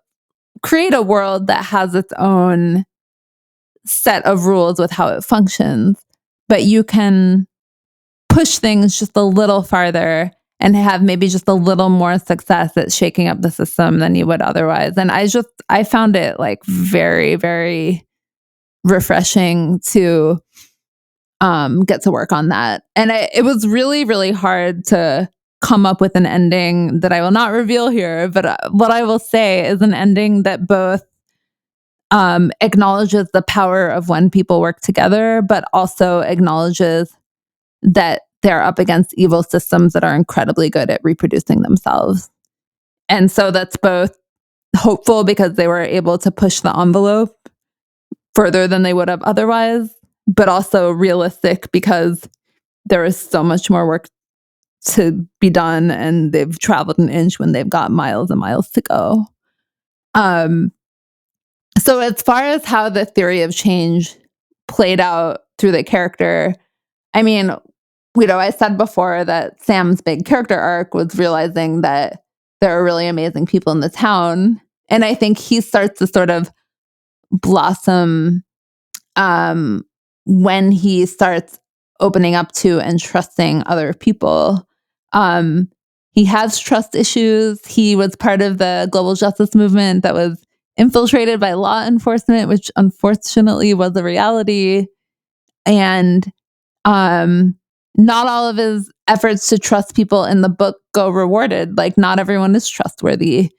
create a world that has its own set of rules with how it functions, but you can push things just a little farther and have maybe just a little more success at shaking up the system than you would otherwise. And I found it like very, very refreshing to get to work on that. And it was really, really hard to come up with an ending that I will not reveal here, but what I will say is an ending that both acknowledges the power of when people work together, but also acknowledges that they're up against evil systems that are incredibly good at reproducing themselves. And so that's both hopeful because they were able to push the envelope further than they would have otherwise, but also realistic because there is so much more work to be done, and they've traveled an inch when they've got miles and miles to go. So as far as how the theory of change played out through the character, I mean, I said before that Sam's big character arc was realizing that there are really amazing people in the town. And I think he starts to sort of blossom when he starts opening up to and trusting other people. He has trust issues. He was part of the global justice movement that was infiltrated by law enforcement, which unfortunately was a reality. And not all of his efforts to trust people in the book go rewarded. Like, not everyone is trustworthy.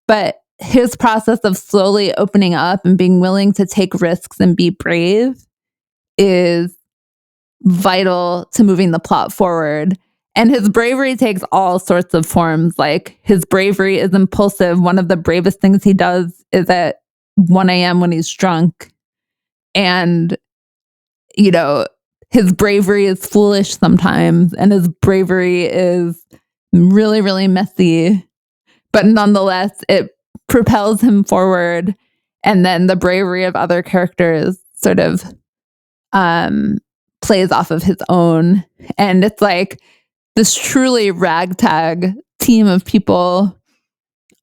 But his process of slowly opening up and being willing to take risks and be brave is vital to moving the plot forward. And his bravery takes all sorts of forms. Like, his bravery is impulsive. One of the bravest things he does is at 1 a.m. when he's drunk. And, his bravery is foolish sometimes. And his bravery is really, really messy. But nonetheless, it propels him forward. And then the bravery of other characters sort of plays off of his own. And it's like this truly ragtag team of people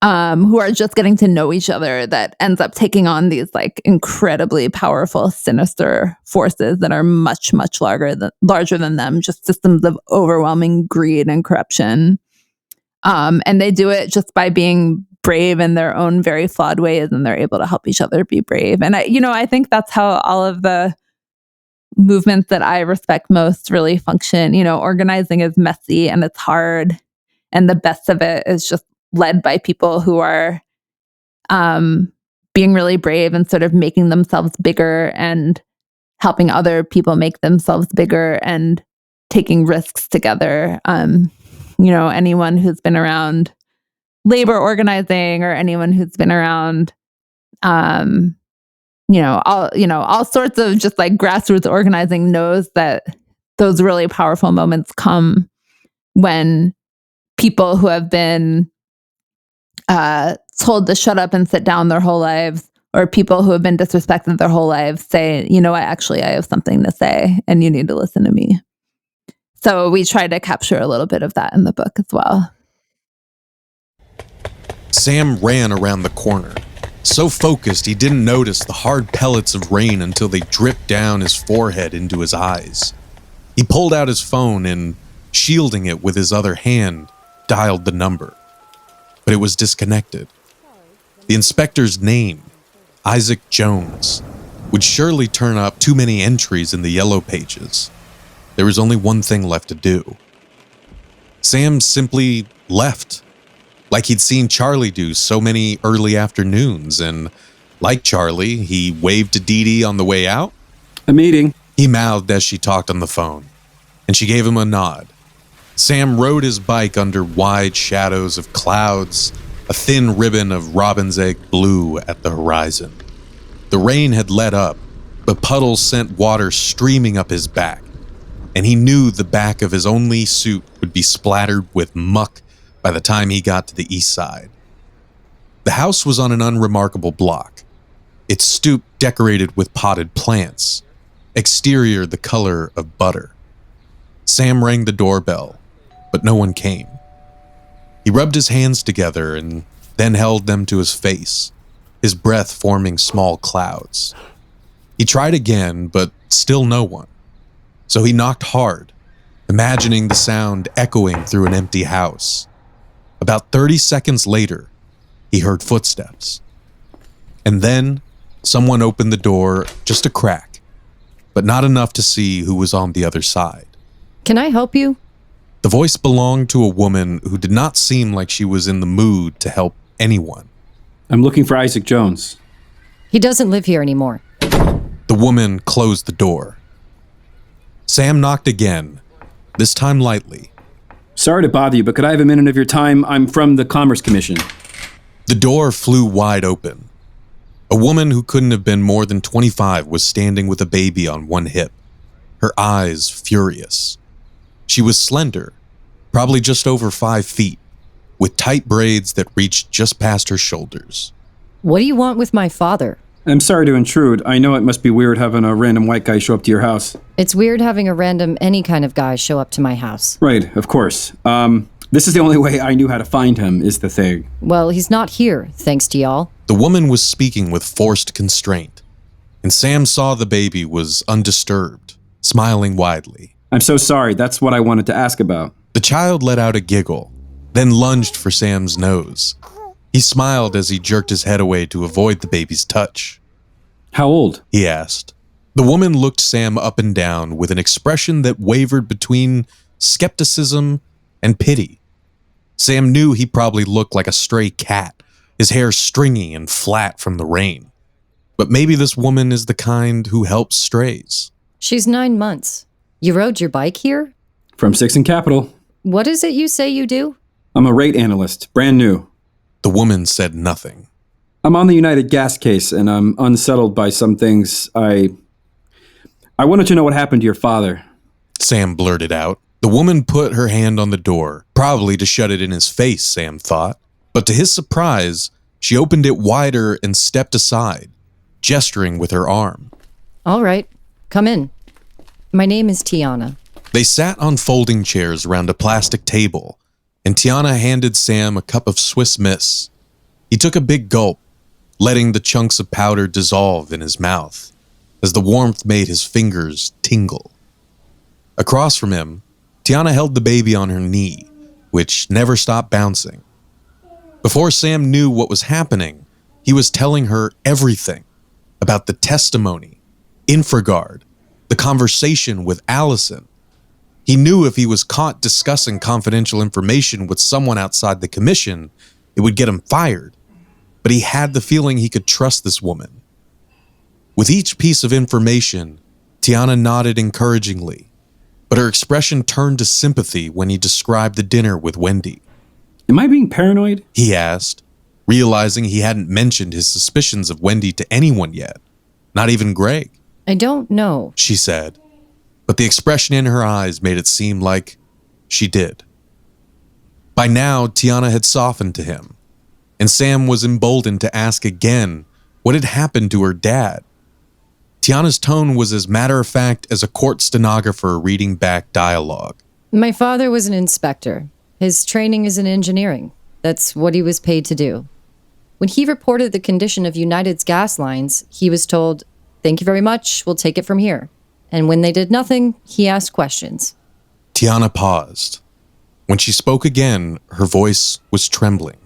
who are just getting to know each other that ends up taking on these like incredibly powerful, sinister forces that are much, much larger than them, just systems of overwhelming greed and corruption. And they do it just by being brave in their own very flawed ways, and they're able to help each other be brave. And I think that's how all of the movements that I respect most really function. Organizing is messy and it's hard, and the best of it is just led by people who are being really brave and sort of making themselves bigger and helping other people make themselves bigger and taking risks together. Anyone who's been around labor organizing, or anyone who's been around all sorts of just like grassroots organizing knows that those really powerful moments come when people who have been told to shut up and sit down their whole lives, or people who have been disrespected their whole lives, say, I have something to say and you need to listen to me. So we try to capture a little bit of that in the book as well. Sam ran around the corner, so focused he didn't notice the hard pellets of rain until they dripped down his forehead into his eyes. He pulled out his phone and, shielding it with his other hand, dialed the number. But it was disconnected. The inspector's name, Isaac Jones, would surely turn up too many entries in the yellow pages. There was only one thing left to do. Sam simply left, like he'd seen Charlie do so many early afternoons, and like Charlie, he waved to Dee Dee on the way out. A meeting. He mouthed as she talked on the phone, and she gave him a nod. Sam rode his bike under wide shadows of clouds, a thin ribbon of robin's egg blue at the horizon. The rain had let up, but puddles sent water streaming up his back, and he knew the back of his only suit would be splattered with muck by the time he got to the east side. The house was on an unremarkable block, its stoop decorated with potted plants, exterior the color of butter. Sam rang the doorbell, but no one came. He rubbed his hands together and then held them to his face, his breath forming small clouds. He tried again, but still no one. So he knocked hard, imagining the sound echoing through an empty house. About 30 seconds later, he heard footsteps. And then someone opened the door just a crack, but not enough to see who was on the other side. Can I help you? The voice belonged to a woman who did not seem like she was in the mood to help anyone. I'm looking for Isaac Jones. He doesn't live here anymore. The woman closed the door. Sam knocked again, this time lightly. Sorry to bother you, but could I have a minute of your time? I'm from the Commerce Commission. The door flew wide open. A woman who couldn't have been more than 25 was standing with a baby on one hip, her eyes furious. She was slender, probably just over 5 feet, with tight braids that reached just past her shoulders. What do you want with my father? I'm sorry to intrude. I know it must be weird having a random white guy show up to your house. It's weird having a random any kind of guy show up to my house. Right, of course. This is the only way I knew how to find him, is the thing. Well, he's not here, thanks to y'all. The woman was speaking with forced constraint, and Sam saw the baby was undisturbed, smiling widely. I'm so sorry, that's what I wanted to ask about. The child let out a giggle, then lunged for Sam's nose. He smiled as he jerked his head away to avoid the baby's touch. How old? He asked. The woman looked Sam up and down with an expression that wavered between skepticism and pity. Sam knew he probably looked like a stray cat, his hair stringy and flat from the rain. But maybe this woman is the kind who helps strays. She's 9 months. You rode your bike here? From 6 and Capital. What is it you say you do? I'm a rate analyst, brand new. The woman said nothing. I'm on the United Gas case, and I'm unsettled by some things. I wanted to know what happened to your father. Sam blurted out. The woman put her hand on the door, probably to shut it in his face, Sam thought. But to his surprise, she opened it wider and stepped aside, gesturing with her arm. All right, come in. My name is Tiana. They sat on folding chairs around a plastic table, and Tiana handed Sam a cup of Swiss Miss. He took a big gulp, letting the chunks of powder dissolve in his mouth, as the warmth made his fingers tingle. Across from him, Tiana held the baby on her knee, which never stopped bouncing. Before Sam knew what was happening, he was telling her everything about the testimony, Infraguard, the conversation with Allison. He knew if he was caught discussing confidential information with someone outside the commission, it would get him fired. But he had the feeling he could trust this woman. With each piece of information, Tiana nodded encouragingly, but her expression turned to sympathy when he described the dinner with Wendy. Am I being paranoid? He asked, realizing he hadn't mentioned his suspicions of Wendy to anyone yet, not even Greg. I don't know, She said, but the expression in her eyes made it seem like she did. By now, Tiana had softened to him, and Sam was emboldened to ask again what had happened to her dad. Tiana's tone was as matter-of-fact as a court stenographer reading back dialogue. My father was an inspector. His training is in engineering. That's what he was paid to do. When he reported the condition of United's gas lines, he was told, "Thank you very much, we'll take it from here." And when they did nothing, he asked questions. Tiana paused. When she spoke again, her voice was trembling.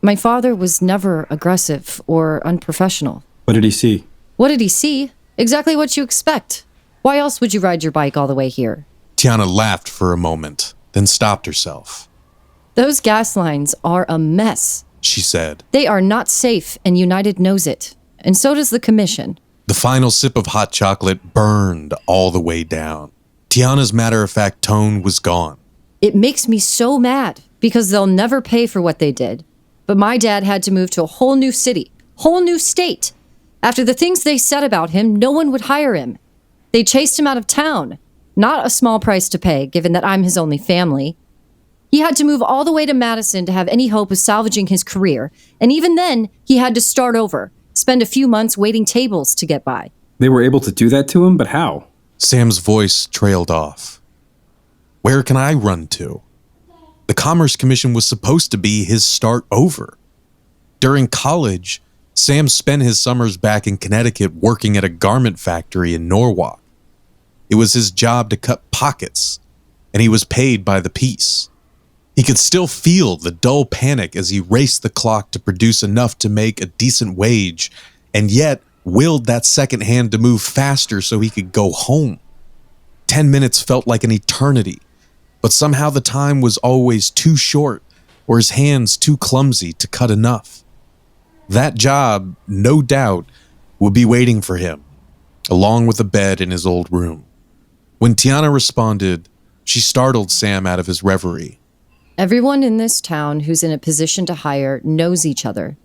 My father was never aggressive or unprofessional. What did he see? What did he see? Exactly what you expect. Why else would you ride your bike all the way here? Tiana laughed for a moment, then stopped herself. Those gas lines are a mess. She said. They are not safe, and United knows it. And so does the commission. The final sip of hot chocolate burned all the way down. Tiana's matter-of-fact tone was gone. It makes me so mad because they'll never pay for what they did. But my dad had to move to a whole new city, whole new state. After the things they said about him, no one would hire him. They chased him out of town. Not a small price to pay, given that I'm his only family. He had to move all the way to Madison to have any hope of salvaging his career. And even then, he had to start over, spend a few months waiting tables to get by. They were able to do that to him, but how? Sam's voice trailed off. Where can I run to? The Commerce Commission was supposed to be his start over. During college, Sam spent his summers back in Connecticut working at a garment factory in Norwalk. It was his job to cut pockets, and he was paid by the piece. He could still feel the dull panic as he raced the clock to produce enough to make a decent wage, and yet willed that second hand to move faster so he could go home. 10 minutes felt like an eternity, but somehow the time was always too short or his hands too clumsy to cut enough. That job, no doubt, would be waiting for him, along with a bed in his old room. When Tiana responded, she startled Sam out of his reverie. Everyone in this town who's in a position to hire knows each other.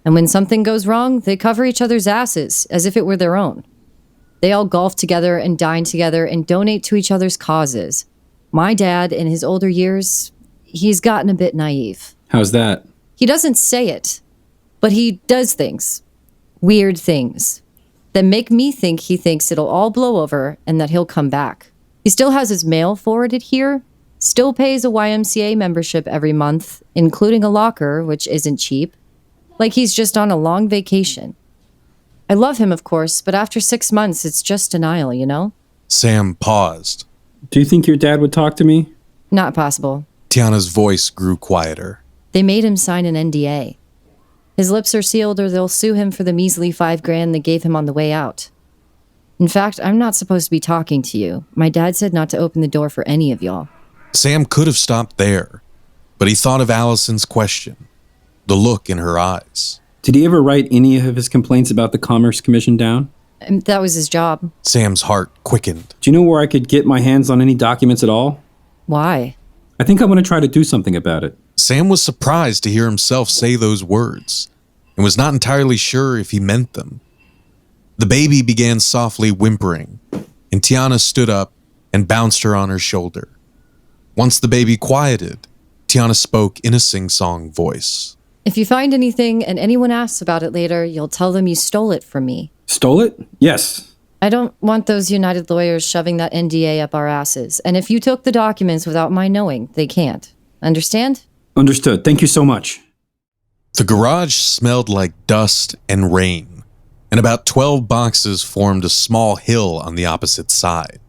And when something goes wrong, they cover each other's asses as if it were their own. They all golf together and dine together and donate to each other's causes. My dad, in his older years, he's gotten a bit naive. How's that? He doesn't say it, but he does things. Weird things. That make me think he thinks it'll all blow over and that he'll come back. He still has his mail forwarded here, still pays a YMCA membership every month, including a locker, which isn't cheap. Like he's just on a long vacation. I love him, of course, but after 6 months, it's just denial, you know? Sam paused. Do you think your dad would talk to me? Not possible. Tiana's voice grew quieter. They made him sign an NDA. His lips are sealed or they'll sue him for the measly $5,000 they gave him on the way out. In fact, I'm not supposed to be talking to you. My dad said not to open the door for any of y'all. Sam could have stopped there, but he thought of Allison's question, the look in her eyes. Did he ever write any of his complaints about the Commerce Commission down? That was his job. Sam's heart quickened. Do you know where I could get my hands on any documents at all? Why? I think I want to try to do something about it. Sam was surprised to hear himself say those words and was not entirely sure if he meant them. The baby began softly whimpering, and Tiana stood up and bounced her on her shoulder. Once the baby quieted, Tiana spoke in a sing-song voice. If you find anything and anyone asks about it later, you'll tell them you stole it from me. Stole it? Yes. I don't want those United lawyers shoving that NDA up our asses. And if you took the documents without my knowing, they can't. Understand? Understood. Thank you so much. The garage smelled like dust and rain, and about 12 boxes formed a small hill on the opposite side.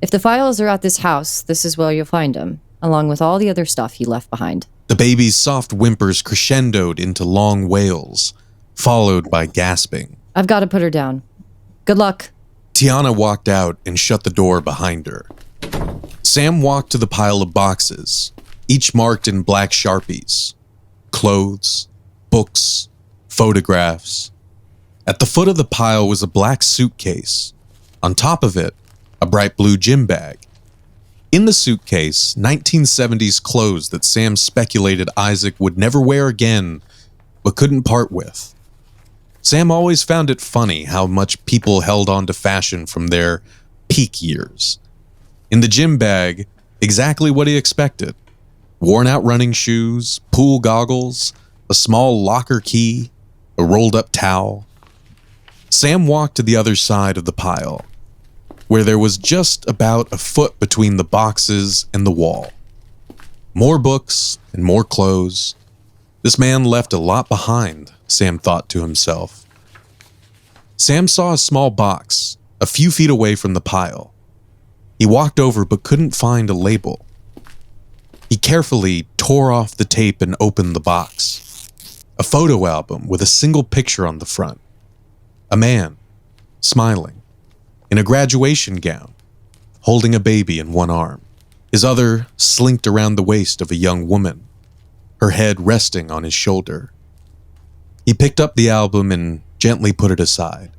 If the files are at this house, this is where you'll find them, along with all the other stuff he left behind. The baby's soft whimpers crescendoed into long wails, followed by gasping. I've got to put her down. Good luck. Tiana walked out and shut the door behind her. Sam walked to the pile of boxes, each marked in black Sharpies. Clothes, books, photographs. At the foot of the pile was a black suitcase. On top of it, a bright blue gym bag. In the suitcase, 1970s clothes that Sam speculated Isaac would never wear again, but couldn't part with. Sam always found it funny how much people held on to fashion from their peak years. In the gym bag, exactly what he expected. Worn-out running shoes, pool goggles, a small locker key, a rolled-up towel. Sam walked to the other side of the pile, where there was just about a foot between the boxes and the wall. More books and more clothes. This man left a lot behind, Sam thought to himself. Sam saw a small box, a few feet away from the pile. He walked over but couldn't find a label. He carefully tore off the tape and opened the box. A photo album with a single picture on the front. A man, smiling, in a graduation gown, holding a baby in one arm. His other slinked around the waist of a young woman, her head resting on his shoulder. He picked up the album and gently put it aside.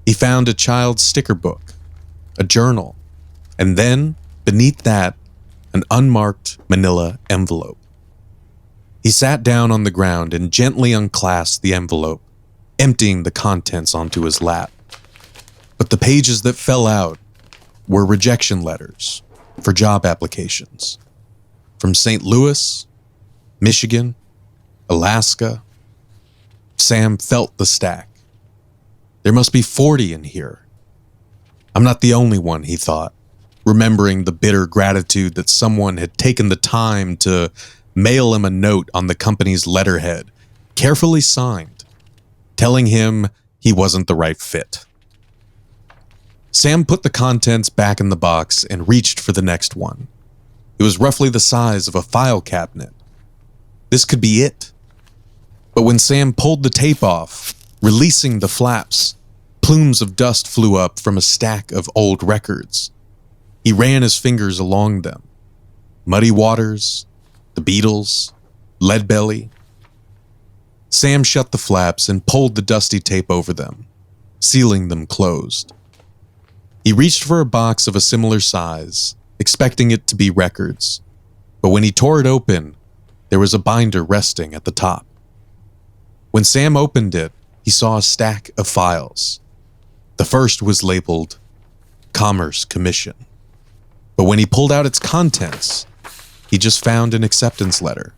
He found a child's sticker book, a journal, and then, beneath that, an unmarked manila envelope. He sat down on the ground and gently unclasped the envelope, emptying the contents onto his lap. But the pages that fell out were rejection letters for job applications. From St. Louis, Michigan, Alaska. Sam felt the stack. There must be 40 in here. I'm not the only one, he thought, remembering the bitter gratitude that someone had taken the time to mail him a note on the company's letterhead, carefully signed, telling him he wasn't the right fit. Sam put the contents back in the box and reached for the next one. It was roughly the size of a file cabinet. This could be it. But when Sam pulled the tape off, releasing the flaps, plumes of dust flew up from a stack of old records. He ran his fingers along them. Muddy Waters, The Beatles, Leadbelly. Sam shut the flaps and pulled the dusty tape over them, sealing them closed. He reached for a box of a similar size, expecting it to be records, but when he tore it open, there was a binder resting at the top. When Sam opened it, he saw a stack of files. The first was labeled Commerce Commission. But when he pulled out its contents, he just found an acceptance letter.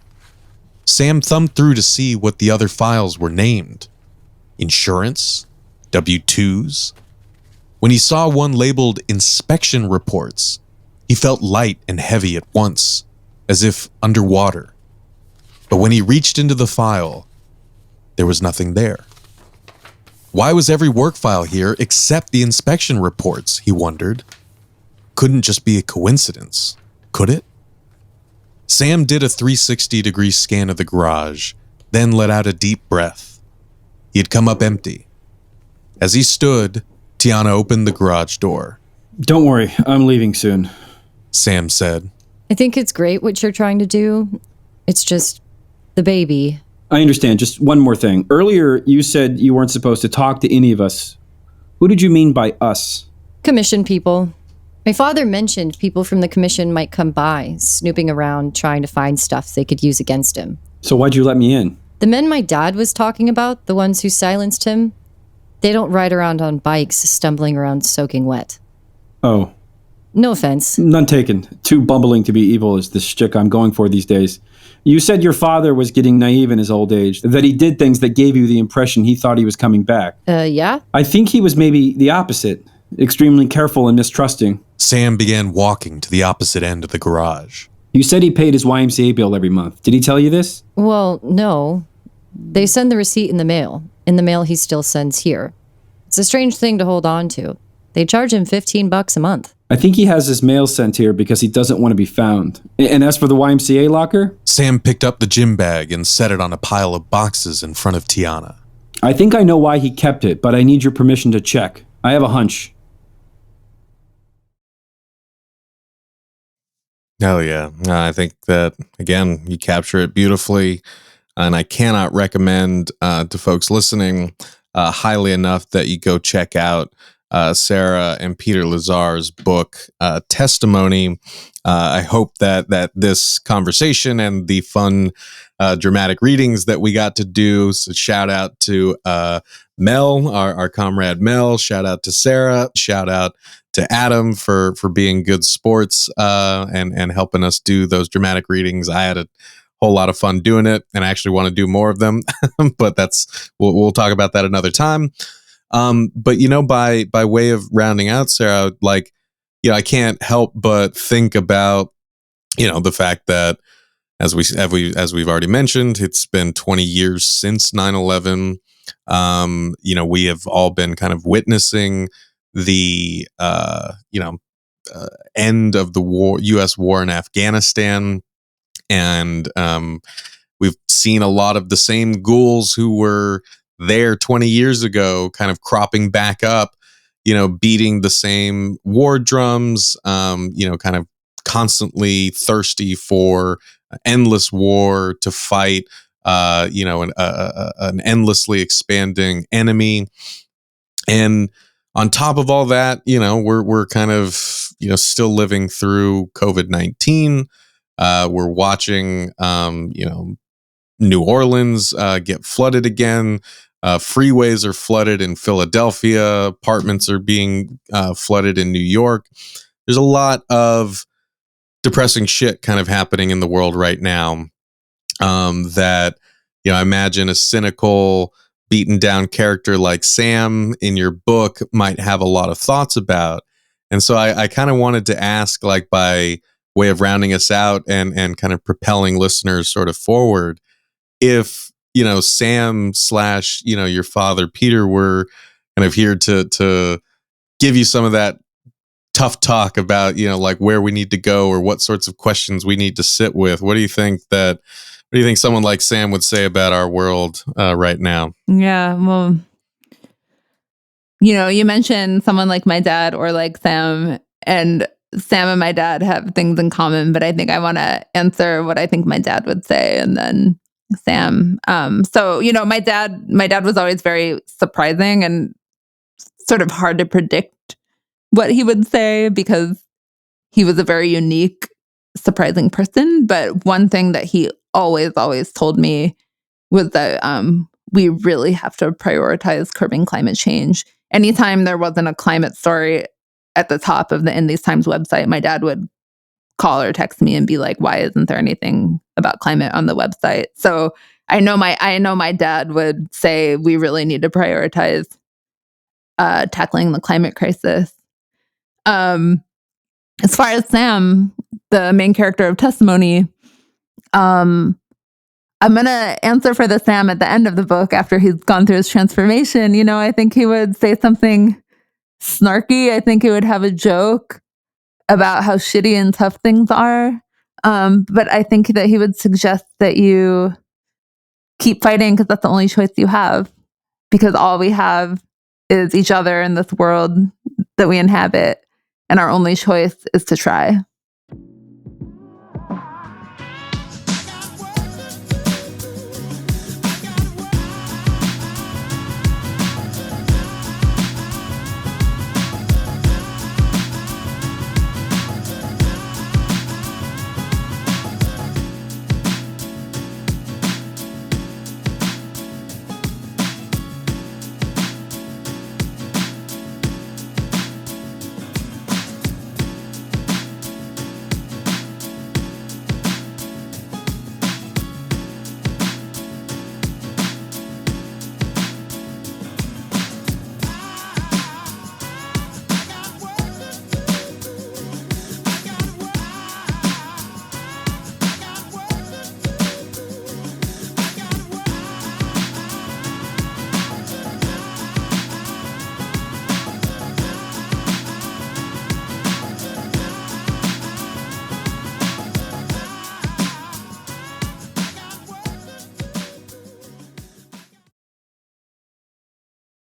Sam thumbed through to see what the other files were named. Insurance, W-2s. When he saw one labeled inspection reports, he felt light and heavy at once, as if underwater. But when he reached into the file, there was nothing there. Why was every work file here except the inspection reports, he wondered. Couldn't just be a coincidence, could it? Sam did a 360-degree scan of the garage, then let out a deep breath. He had come up empty. As he stood, Tiana opened the garage door. Don't worry, I'm leaving soon, Sam said. I think it's great what you're trying to do. It's just the baby. I understand. Just one more thing. Earlier, you said you weren't supposed to talk to any of us. Who did you mean by us? Commission people. My father mentioned people from the commission might come by, snooping around, trying to find stuff they could use against him. So why'd you let me in? The men my dad was talking about, the ones who silenced him, they don't ride around on bikes, stumbling around soaking wet. Oh. No offense. None taken. Too bumbling to be evil is the shtick I'm going for these days. You said your father was getting naive in his old age, that he did things that gave you the impression he thought he was coming back. Yeah? I think he was maybe the opposite. Extremely careful and mistrusting. Sam began walking to the opposite end of the garage. You said he paid his YMCA bill every month. Did he tell you this? Well, no. They send the receipt in the mail. In the mail he still sends here. It's a strange thing to hold on to. They charge him $15 a month. I think he has his mail sent here because he doesn't want to be found. And as for the YMCA locker? Sam picked up the gym bag and set it on a pile of boxes in front of Tiana. I think I know why he kept it, but I need your permission to check. I have a hunch. Hell yeah. I think that, again, you capture it beautifully. And I cannot recommend to folks listening highly enough that you go check out Sarah and Peter Lazare's book, Testimony. I hope that this conversation and the fun dramatic readings that we got to do, so shout out to Mel, our comrade Mel, shout out to Sarah, shout out to Adam for being good sports and helping us do those dramatic readings. I had a whole lot of fun doing it, and I actually want to do more of them, but we'll talk about that another time. But by way of rounding out, Sarah, I can't help but think about the fact that as we've already mentioned, it's been 20 years since 9/11. We have all been kind of witnessing the end of the war, U.S. war in Afghanistan, and we've seen a lot of the same ghouls who were there 20 years ago kind of cropping back up, beating the same war drums, kind of constantly thirsty for endless war to fight, an endlessly expanding enemy. And on top of all that, we're kind of, still living through COVID-19. We're watching, New Orleans get flooded again. Freeways are flooded in Philadelphia. Apartments are being flooded in New York. There's a lot of depressing shit kind of happening in the world right now that, I imagine a cynical, beaten down character like Sam in your book might have a lot of thoughts about. And so I kind of wanted to ask, by way of rounding us out and kind of propelling listeners sort of forward, if Sam / your father Peter were kind of here to give you some of that tough talk about where we need to go or what sorts of questions we need to sit with, what do you think someone like Sam would say about our world right now? Yeah, well, you mentioned someone like my dad or like Sam, and Sam and my dad have things in common, but I think I want to answer what I think my dad would say and then Sam. So, my dad was always very surprising and sort of hard to predict what he would say because he was a very unique, surprising person. But one thing that he always told me was that we really have to prioritize curbing climate change. Anytime there wasn't a climate story at the top of the In These Times website, my dad would call or text me and be like, why isn't there anything about climate on the website? So I know my dad would say we really need to prioritize tackling the climate crisis. As far as Sam, the main character of Testimony, I'm going to answer for the Sam at the end of the book after he's gone through his transformation. You know, I think he would say something snarky. I think he would have a joke about how shitty and tough things are. But I think that he would suggest that you keep fighting because that's the only choice you have. Because all we have is each other in this world that we inhabit. And our only choice is to try.